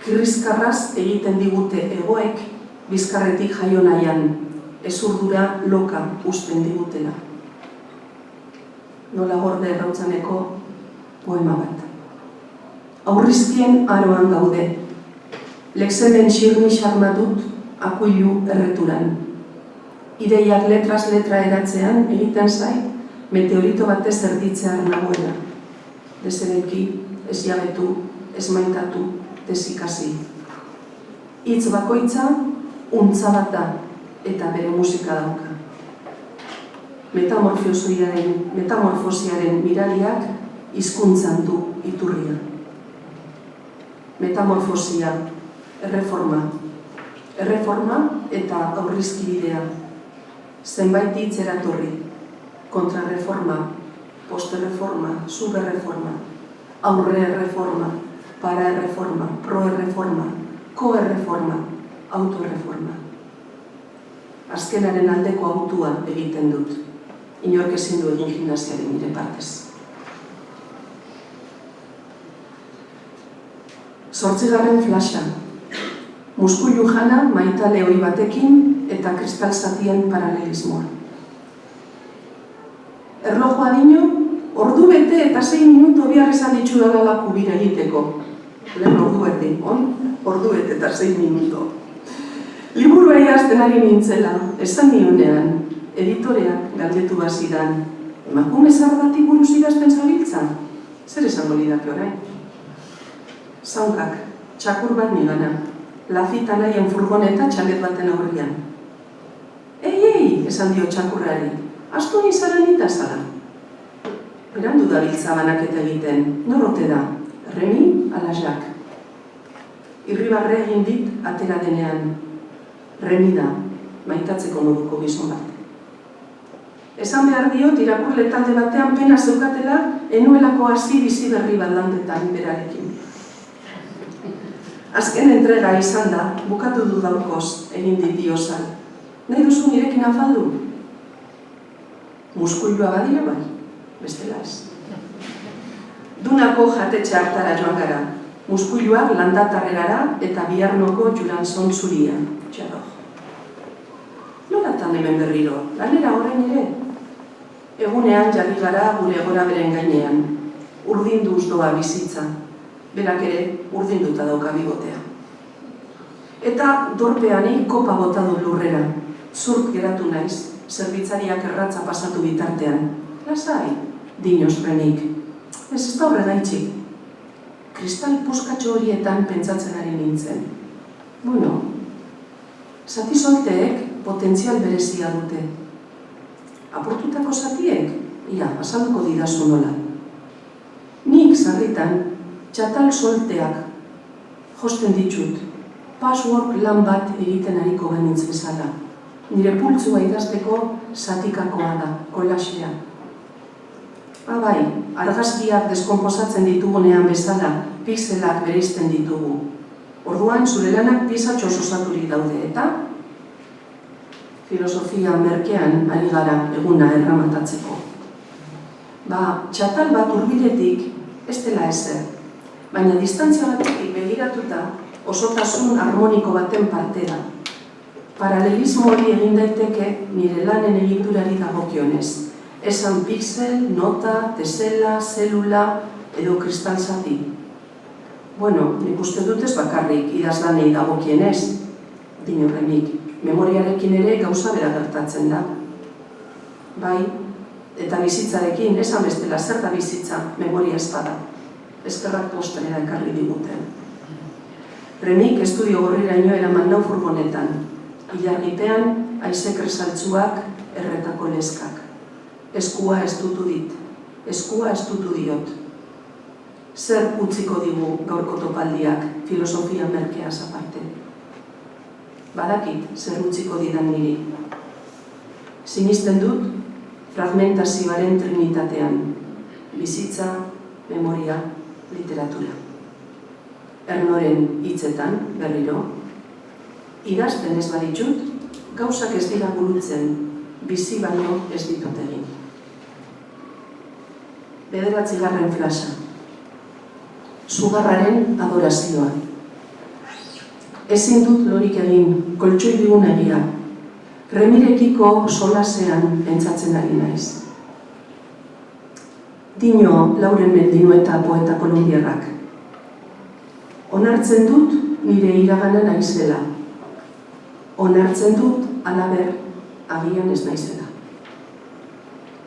Kirrizkarraz egiten digute egoek bizkarretik jaio nahian, ezurdura loka usten digutela. Nola gorde errautzaneko poema bat. Aurrizkien aroan gaude. Lexemen xirmi xarmatut akuilu erreturan. Ideiak letraz letra eratzean egiten zait, meteorito batez erditzear nagoela. Desereki, ez jabetu, ez maitatu, desikasi. Hitz bakoitza, untza bat da, eta bere musika dauka. Metamorfosiaren mirariak hizkuntzan du iturria. Metamorfosia, erreforma. Erreforma eta aurrizkibidea. Zenbait hitz eratorri. Kontrarreforma, posterreforma, suberreforma, aurre-erreforma, para-erreforma, pro-erreforma, ko-erreforma, autoerreforma. Azkenaren aldeko autua egiten dut. Inork ezin du egin gimnasiaren nire partez. 8. flasha. Muskuilu jana maitale ohi batekin eta kristalzatien paralelismoa. Erlojoa dino, ordu bete eta 6 minuto bihar esan ditxu dala kubira egiteko. Lehen ordu bete, ordu bete eta 6 minuto. Liburua idazten ari nintzela, esan nionean, editoreak galdetu bazidan, emakume zar bati buruz idazten zabiltza? Zer esango lidake orain? Zaunkak, txakur bat nigana, lafita nahien furgoneta txalet baten aurrian. Ei, esan dio txakurrari, astu nizaren itazala. Berandu dabiltza banaketa egiten, norrote da, Remi ala Jacques. Irribarre egin dit atera denean, Remi da, maitatzeko moduko gizon bat. Esan behar diot, irakurle talde batean pena zeukatela, enuelako hasi bizi berri bat landetan berarekin. Azken entrega izan da, bukatu du gaurkoz, egin dit diozan. Nahi duzu nirekin afaldu? Muskuilua badira bai, bestela ez. Dunako jatetxe hartara joan gara, muskuiluak landatarrerara eta biharnoko Juranzon zuria. Txado. Nolatan hemen berriro, lanera horrein ere? Egunean jarri gara gure gora beren gainean, urdinduz doa bizitza, berak ere urdinduta dauka bibotea. Eta dorpeanik kopa bota du lurrera, zurk geratu naiz, zerbitzariak erratza pasatu bitartean. Lasai, dinoz Renik. Ez da horregaitxik. Kristal puskatxo horietan pentsatzen ari nintzen. Bueno, zati solteek potentzial berezia dute. Aportutako zatiek, ia, azalduko didazu nola. Nik sarritan, txatal solteak josten ditut, password lan bat egiten ariko banintz bezala. Nire pultzua idazteko zatikakoa da, kolasea. Bai, argazkiak deskonposatzen ditugunean bezala, pixelak bereizten ditugu. Orduan, zure lanak pizatxo osaturik daude, eta filosofia merkean ari gara eguna erramatatzeko. Txatal bat hurbiletik ez dela ezer, baina distantzia batetik begiratuta osotasun harmoniko baten parte da. Paralelismo hori egin daiteke nire lanen egiturari dagokionez. Esan pixel, nota, tesela, zelula edo kristalzati. Bueno, nik uste dut ez bakarrik idazlanei dagokienez, dino Remik, memoriarekin ere gauza bera gertatzen da. Bai, eta bizitzarekin, esan bestela zer da bizitza, memoria ez bada. Eskerrak postenera ekarri diguten. Remik estudio gorriraino eraman nau furgonetan. Ilargipean, haize kresaltzuak, erretako leskak. eskua estutu dit, eskua estutu diot. Zer utziko digu gaurko topaldiak filosofia merkeaz aparte? Badakit zer utziko didan niri. Sinisten dut fragmentazioaren trinitatean, bizitza, memoria, literatura. Ernoren hitzetan, berriro, idazten ez baditut, gauzak ez dira burutzen, bizi baino ez ditut egin. 9. flasha. Sugarraren adorazioa. Ezin dut lorik egin, koltsoi digun egia. Remirekiko solasean pentsatzen ari naiz. Dino Lauren Mendinoeta poeta kolonbiarrak. Onartzen dut nire iragana naizela. Onartzen dut alaber agian ez naizela.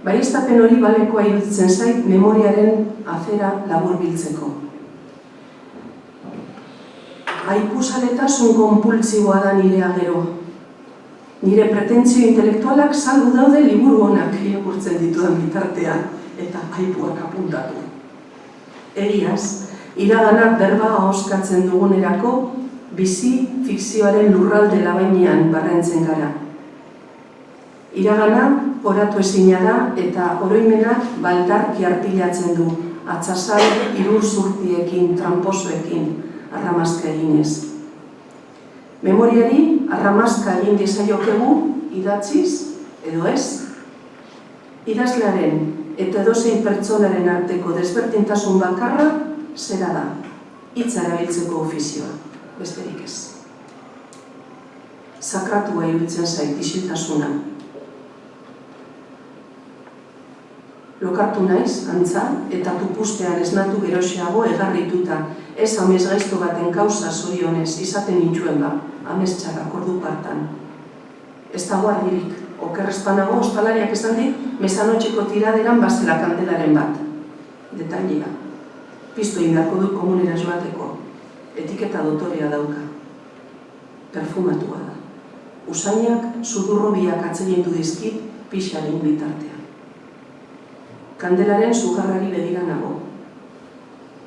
Baieztapen hori balekoa iruditzen zait memoriaren afera laburbiltzeko. Aipuzaletasun konpultsiboa da nirea gero. Nire pretentzio intelektualak saldu daude liburu honak irakurtzen ditudan bitartean eta aipuak apuntatu. Egiaz, iraganak berba ahoskatzen dugunerako bizi fikzioaren lurralde labainean barrentzen gara. Iragana oratu ezina da eta oroimenak baldarki arpilatzen du, atzazal irurzurtiekin, tramposoekin, arramazka eginez. Memoriari arramazka egin diezaiokegu idatziz edo ez. Idazlearen eta edozein pertsonaren arteko desberdintasun bakarra zera da, hitza erabiltzeko ofizioa, besterik ez. Sakratua iruditzen zait isiltasuna. Lokartu naiz, antza, eta tupustean esnatu geroxeago egarrituta, ez amez gaizto baten kausa zorionez izaten nituen ba, amez txarrak ordu partan. Ez dago ardirik, okerrezpanago ostalariak esan dit, mesanotxeko tiraderan bazela kandelaren bat. Detailea. Piztu indarko dut komunera joateko. Etiketa dotorea dauka. Perfumatua da. Usainak sudurrobiak atsegindu dizkit pixaren bitartean. Kandelaren sugarrari begira nago.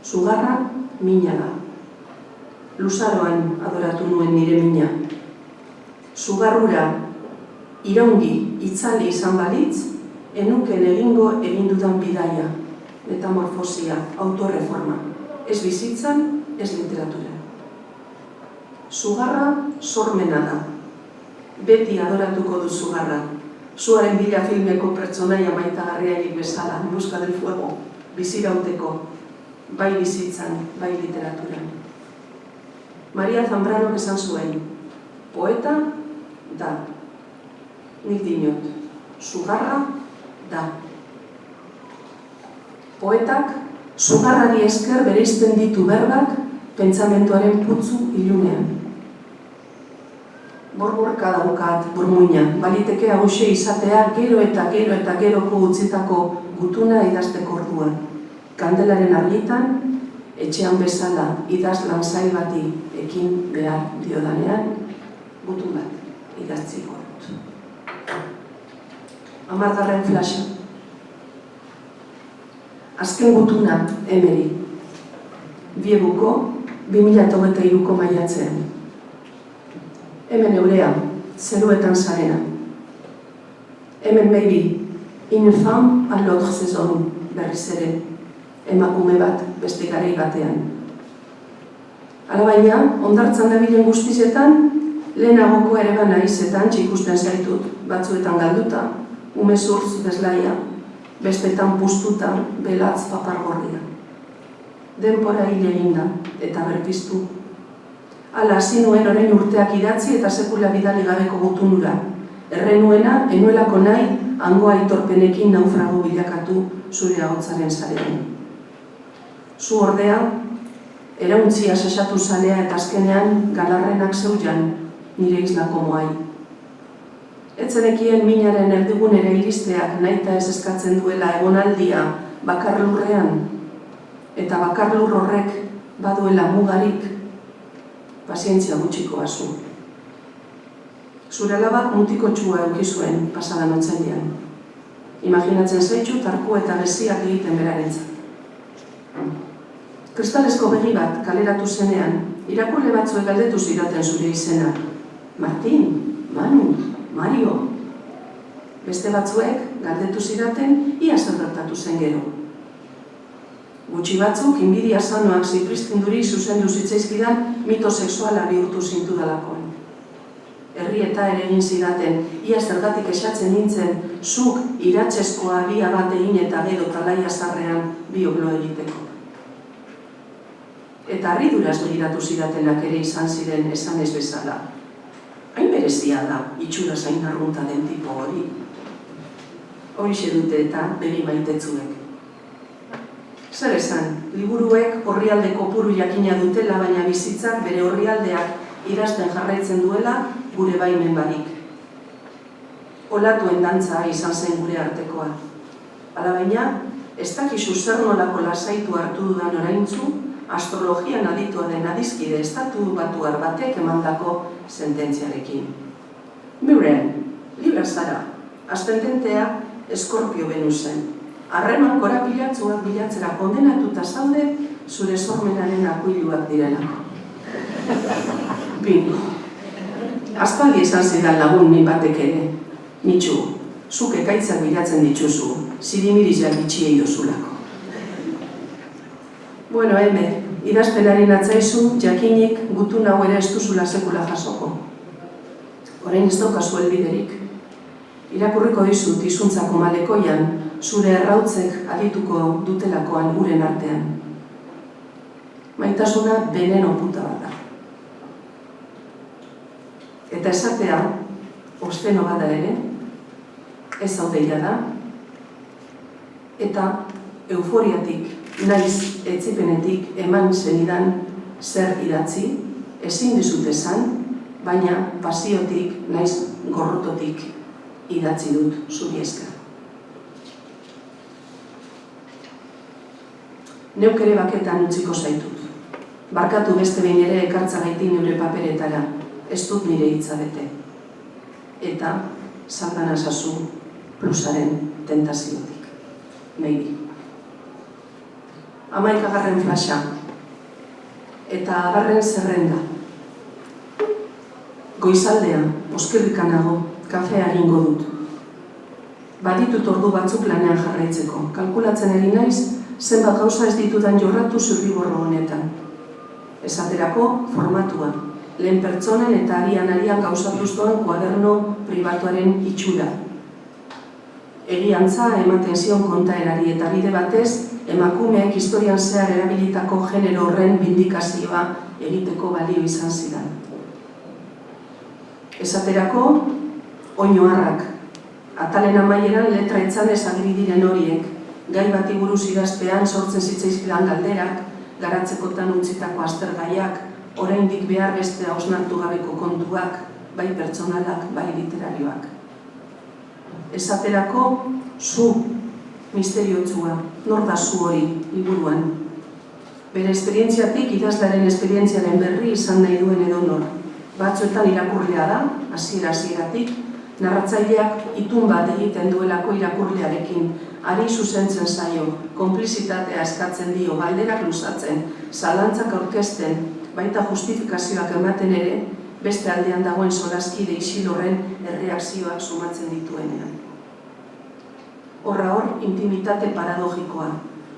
Sugarra mina da. Luzaroan adoratu nuen nire mina. Sugarrura iraungi itzali izan balitz, enuken egingo egindudan bidaia, metamorfosia, autorreforma, ez bizitzan, ez literatura. Sugarra sormena da. Beti adoratuko du sugarra. Suaren bila filmeko pertsonaia maitagarriaiek bezala, En busca del fuego, bizirauteko, bai bizitzan, bai literaturan. Maria Zambrano esan zuen, poeta da. Nik dinot, sugarra da. Poetak sugarrari esker bereizten ditu berbak pentsamentuaren putzu ilunean. Borborka daukat burmuina, baliteke hauxe izatea gero eta geroko utzitako gutuna idazteko orduan. Kandelaren argitan, etxean bezala idazlan zail bati ekin behar diodanean, gutun bat idaztziko dut. 10. flasha. Azken gutuna, Emeri. Bieguko, 2023ko maiatzean. Hemen eurea, zeruetan zarena. Hemen maybe, une femme à l'autre saison, berriz ere, emakume bat beste garai batean. Alabaina, ondartzan dabilen guztizetan, lehenagoko ere banaizetan txikusten zaitut, batzuetan galduta, umezurtz bezlaia, bestetan puztuta, belatz papargorria. Denpora hil eginda eta berpiztu. Hala, hasi nuen orain urteak idatzi eta sekula bidali gabeko gutunura. Errenuena, enuelako nahi, hango aitorpenekin naufrago bilakatu zure ahotsaren zarean. Zu ordea, erauntzia sasatu zalea eta azkenean galarrenak zeujan nire izlako moai. Etzenekien minaren erdigunera iristeak nahita ez eskatzen duela egonaldia bakarlurrean, eta bakarlur horrek baduela mugarik, pazientzia gutxikoa zu. Zure alabak mutiko txua eukizuen pasadan otzailean. Imaginatzen zaitxu tarku eta geziak egiten berarentzat. Kristalesko begi bat kaleratu zenean, irakurle batzuek galdetu zidaten zure izena. Martin, Manu, Mario. Beste batzuek galdetu zidaten ia zer gertatu zen gero. Gutxi batzuk inbidia sanoak zipriztinduri zuzendu zitzaizkidan mito sexuala bihurtu zintudalakoan. Herri eta ere egin zidaten, ia zergatik esatzen nintzen, zuk iratsezkoa bia bat egin eta gero talaia zarrean bioblo egiteko. Eta harriduraz begiratu zidatenak ere izan ziren esan ez bezala. Hain berezia da, itxura zain arrunta den tipo hori. Horixe dute eta begi maitetzuek. Zer esan, liburuek orrialde kopuru jakina dutela, baina bizitzak bere orrialdeak idazten jarraitzen duela gure baimen barik. Olatuen dantza izan zen gure artekoa. Alabaina, ez dakizu zer nolako lasaitu hartu dudan oraintzu, astrologian aditua den adizkide estatu batuar batek emandako sententziarekin. Muren, libra zara, ascendentea Eskorpio Venusen. Harreman korapilatzuak bilatzera kondenatuta zaude zure sormenaren akuiluak direlako. Bingo. Aspaldi esan zidan lagun min batek ere. Mitxu, zuk ekaitzak bilatzen dituzu, zirimiriak bitxiei dozulako. Bueno, idazpenaren atzaizu, jakinik gutun hau ere ez duzula sekula jasoko. Orain ez daukazu helbiderik. Irakurriko dizut izuntzako malekoian, zure errautzek adituko dutelakoan uren artean. Maitasuna veneno puta bat da. Eta esatea, osteno bada ere, ez zaudeia da, eta euforiatik, naiz etzipenetik eman zenidan zer idatzi, ezin dizut esan, baina pasiotik, naiz gorrototik idatzi dut zuri esker. Neuk ere baketan utziko zaitut. Barkatu beste behin ere ekartza gaitin neure paperetara, ez dut nire hitza bete. Eta saldan azazu plusaren tentaziotik. Maybe. 11. flasha. Eta agarren zerrenda. Goizaldea, oskirrikanago, kafea egingo dut. Baditut ordu batzuk lanean jarraitzeko. Kalkulatzen ari naiz, zenbat gauza ez ditudan jorratu zurriborro honetan. Esaterako, formatua. Lehen pertsonen eta arian gauzatuz doan kuaderno pribatuaren itxura. Egiantza ematen zion kontaerari eta bide batez, emakumeek historian zehar erabilitako genero horren bindikazioa egiteko balio izan zidan. Esaterako, oinoarrak. Atalen amaieran letra etzanez agiri diren horiek, gai bati buruz idaztean sortzen zitzaizkidan galderak, garatzekotan utzitako aztergaiak, oraindik behar beste hausnartu gabeko kontuak, bai pertsonalak, bai literarioak. Esaterako, zu, misteriotsua, nor da zu hori, liburuan. Bere esperientziatik idazlaren esperientziaren berri izan nahi duen edonor. Batzuetan irakurlea da, hasieratik, narratzaileak itun bat egiten duelako irakurlearekin, ari zuzentzen zaio, konplizitatea eskatzen dio, galderak luzatzen, zalantzak aurkezten, baita justifikazioak ematen ere, beste aldean dagoen solaskide isil horren erreakzioak sumatzen dituenean. Horra hor, intimitate paradogikoa.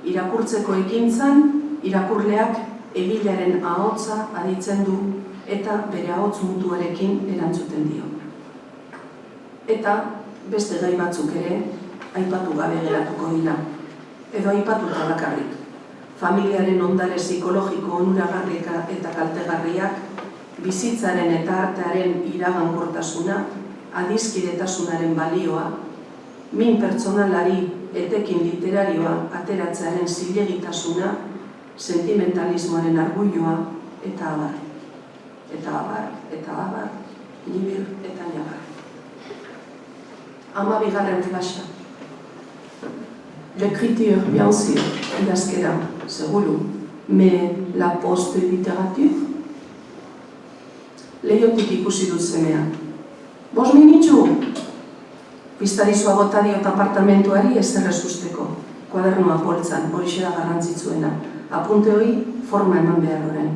Irakurtzeko ekintzan, irakurleak egilearen ahotsa aditzen du eta bere ahots mutuarekin erantzuten dio. Eta beste gai batzuk ere aipatu gabe geratuko dira. Edo aipatuta bakarrik. Familiaren ondare psikologiko onuragarriak eta kaltegarriak, bizitzaren eta artearen iragankortasuna, adizkidetasunaren balioa, min pertsonalari etekin literarioa ateratzearen zilegitasuna, sentimentalismoaren argulloa, eta abar. Eta abar, eta abar, nibir eta nabar. 12. flasha. L'écriture, bien sûr, idazkera, seguru, mais la post-littérature? Lehiotik ikusi dut semea. 5 minitxu! Piztarizua bota diot apartamentuari ezer ez usteko. Kuadernua poltsan, horixe da garrantzitsuena. Apunte hori forma eman behar orain.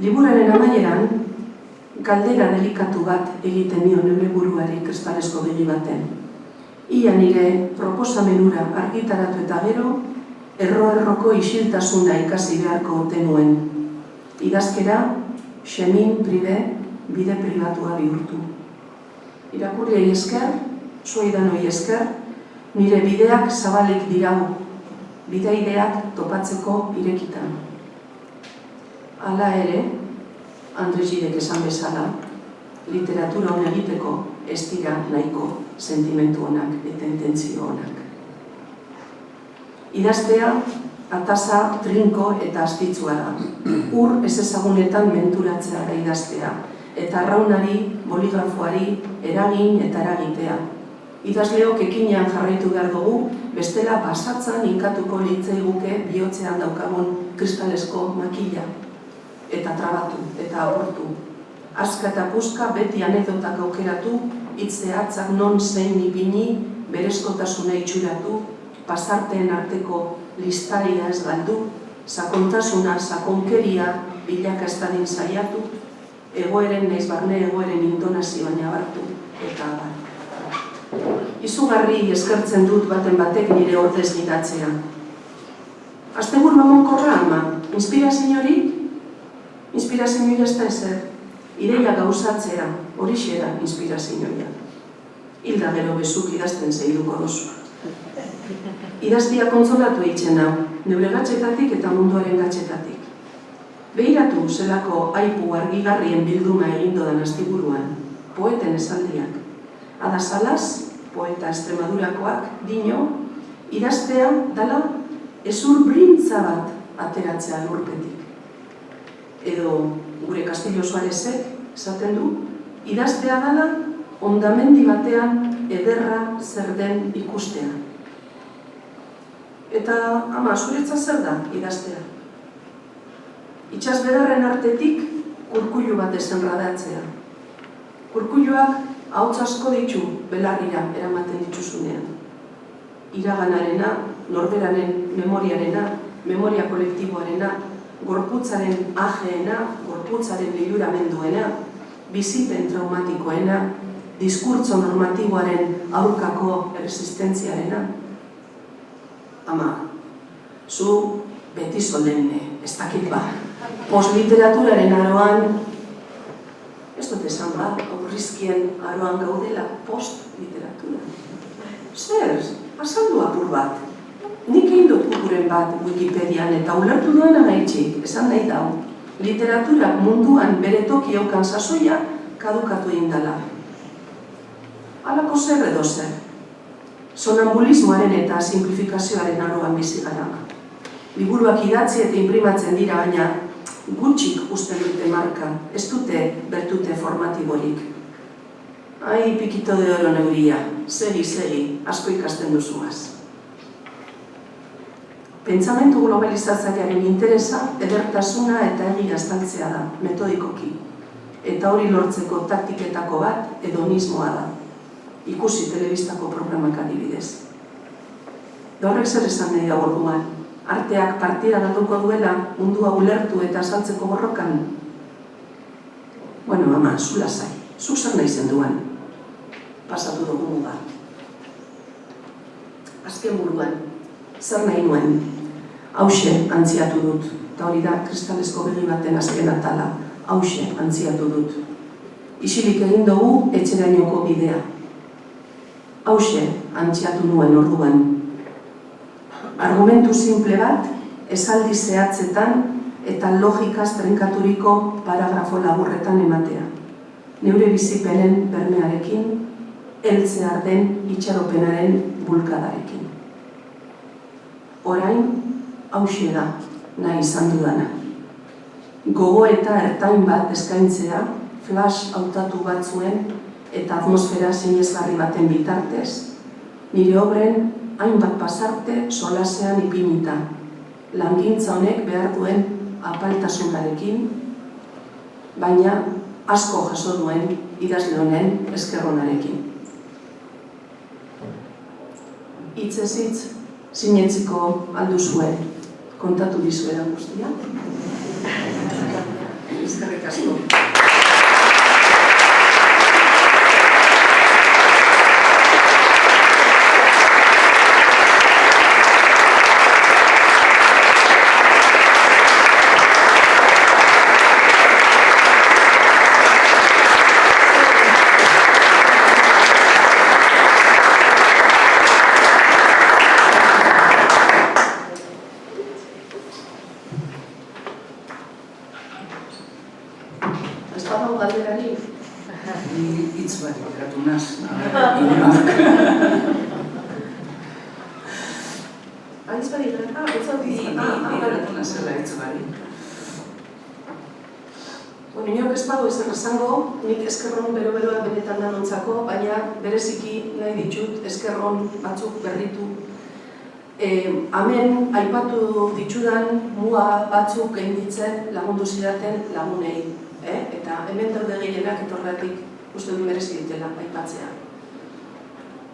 Liburaren amaieran, galdera delikatu bat egiten nion neure buruari kristalesko begi baten. Ia nire proposamenura argitaratu eta gero, erro-erroko isiltasuna ikasi beharko ote nuen. Idazkera, xemin pribe, bide pribatua bihurtu. Irakurriei esker, zuaidanoi esker, nire bideak zabalik dirau, bideideak topatzeko irekitan. Hala ere, Andre Girek esan bezala, literatura hon egiteko ez dira nahiko sentimentu honak eta intentzio honak. Idaztea, atasa, trinko eta astitzua da. Ur ez ezagunetan menturatzea da idaztea, eta arraunari, boligrafoari, eragin eta eragitea. Idazleok ekinean jarraitu behar dugu, bestela pasatzan inkatuko litzaiguke bihotzean daukagun kristalesko makila. Eta trabatu, eta abortu. Azka eta puska beti anedotak aukeratu, hitzeatzak non zein ipini, berezkotasuna itxuratu, pasarteen arteko listaria ez galdu, sakontasuna, sakonkeria bilakaztanin saiatu, egoeren naiz barne egoeren intonazioa nabartu, eta abar. Izugarri eskertzen dut baten batek nire ordez gidatzea. Asteburu amonkorra ama, inspiraziorik? Inspirazioa ez da ezer. Ideia gauzatzea, horixe da inspirazioa. Hilda gero bezuk idazten zeiduko dozu. Idaztia kontsolatu eitzen hau, neure gatxetatik eta munduaren gatxetatik. Behiratu zelako aipu argigarrien bilduma egindodan astiburuan, poeten esaldiak. Ada Salas, poeta Extremadurakoak, dino, idaztea dala ezur brintza bat ateratzea lurpetik. Edo gure Castillo Suarezek esaten du, idaztea dala ondamendi batean ederra zer den ikustea. Eta, ama, zuretza zer da idaztea? Itsasbedarren artetik kurkulu bat desenradatzea. Kurkuluak ahots asko ditu belarrira eramaten dituzunean. Iraganarena, norberaren memoriarena, memoria kolektiboarena, gorputzaren ajeena, gorputzaren liluramenduena, bizipen traumatikoena, diskurtso normatiboaren aurkako resistentziarena. Ama, zu beti solenne, ez dakit ba. Postliteraturaren aroan, ez dut esan ba, aurrizkien aroan gaudela postliteratura. Zer, azaldu apur bat. Nik egin dut kukuren bat Wikipedian eta ulertu duena gaitxik, esan nahi dau. Literatura munduan bere toki aukan sasoia kadukatu indala. Halako zer edo zer. Sonambulismoaren eta simplifikazioaren aroan bizi gara. Liburuak idatzi eta imprimatzen dira, baina gutxik usten dute marka, ez dute bertute formatiborik. Ai, pikito de oro neuria, segi, asko ikasten duzuaz. Pentsamentu globalizatzailearen interesa edertasuna eta egia estaltzea da, metodikoki. Eta hori lortzeko taktiketako bat hedonismoa da. Ikusi telebistako programak adibidez. Horrek zer esan nahi da orduan. Arteak partida galduko duela mundua ulertu eta azaltzeko borrokan. Bueno, ama, zu lasai. Zu zer nahi zenduan. Pasatu dugu muga. Azken buruan, zer nahi nuen. Hauxe antziatu dut. Eta hori da, kristalesko begi baten azken atala. Hauxe antziatu dut. Isilik egin dugu etxerainoko bidea. Hauxe antziatu nuen orduan. Argumentu simple bat, esaldi zehatzetan eta logikaz trenkaturiko paragrafo laburretan ematea. Neure bizipenen bermearekin, heltzear den itxaropenaren bulkadarekin. Orain, hauxe da, nahi izan dudana. Gogo eta ertain bat eskaintzea, flash hautatu batzuen eta atmosfera sinezgarri baten bitartez, nire obren hainbat pasarte solasean ipinita, langintza honek behar duen apaltasunarekin, baina asko jaso duen idazle honen eskerronarekin. hitzez hitz sinetziko alduzue kontatu dizuedan guztia. Eskerrik asko. Ez badago galderari? Ni hitz bat geratu naz. Hitz bat geratu? Ni geratu nazela hitz bari. Inork ez bago ezer esango, nik eskerron bero-beroa benetan danontzako, baina bereziki nahi ditut eskerron batzuk berritu. Hemen aipatu ditudan mua batzuk gainditzen lagundu zidaten lagunei. Eta hemen daude gehienak etorgatik uste du merezi ditela aipatzea.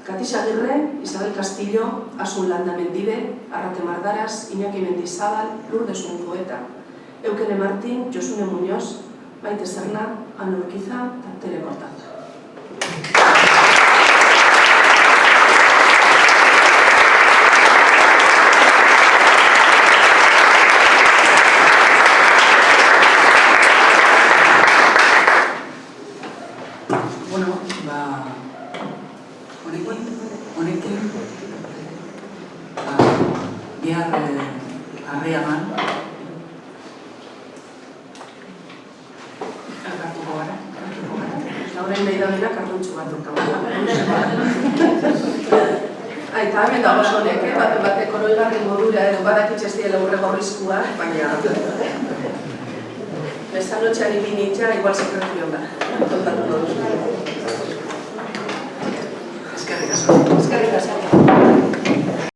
Katiz Agirre, Isabel Castillo, Asun Landa Mendide, Arrate Mardaras, Iñaki Mendizabal, Lourdes Unzueta, Eukene Martin, Josune Muñoz, Maite Serna, Ana Urquiza eta Tere Cortázar. Honekin, bihar Arriagan elkartuko gara. Horren nahi da benak arruntxu bat urkabala. Eta hemen dago sonek, bate koroigarri modura edo badakitxeztiela urrego arriskua, baina esta notxean ibinitza igual sekretio da. Eskerrik asko.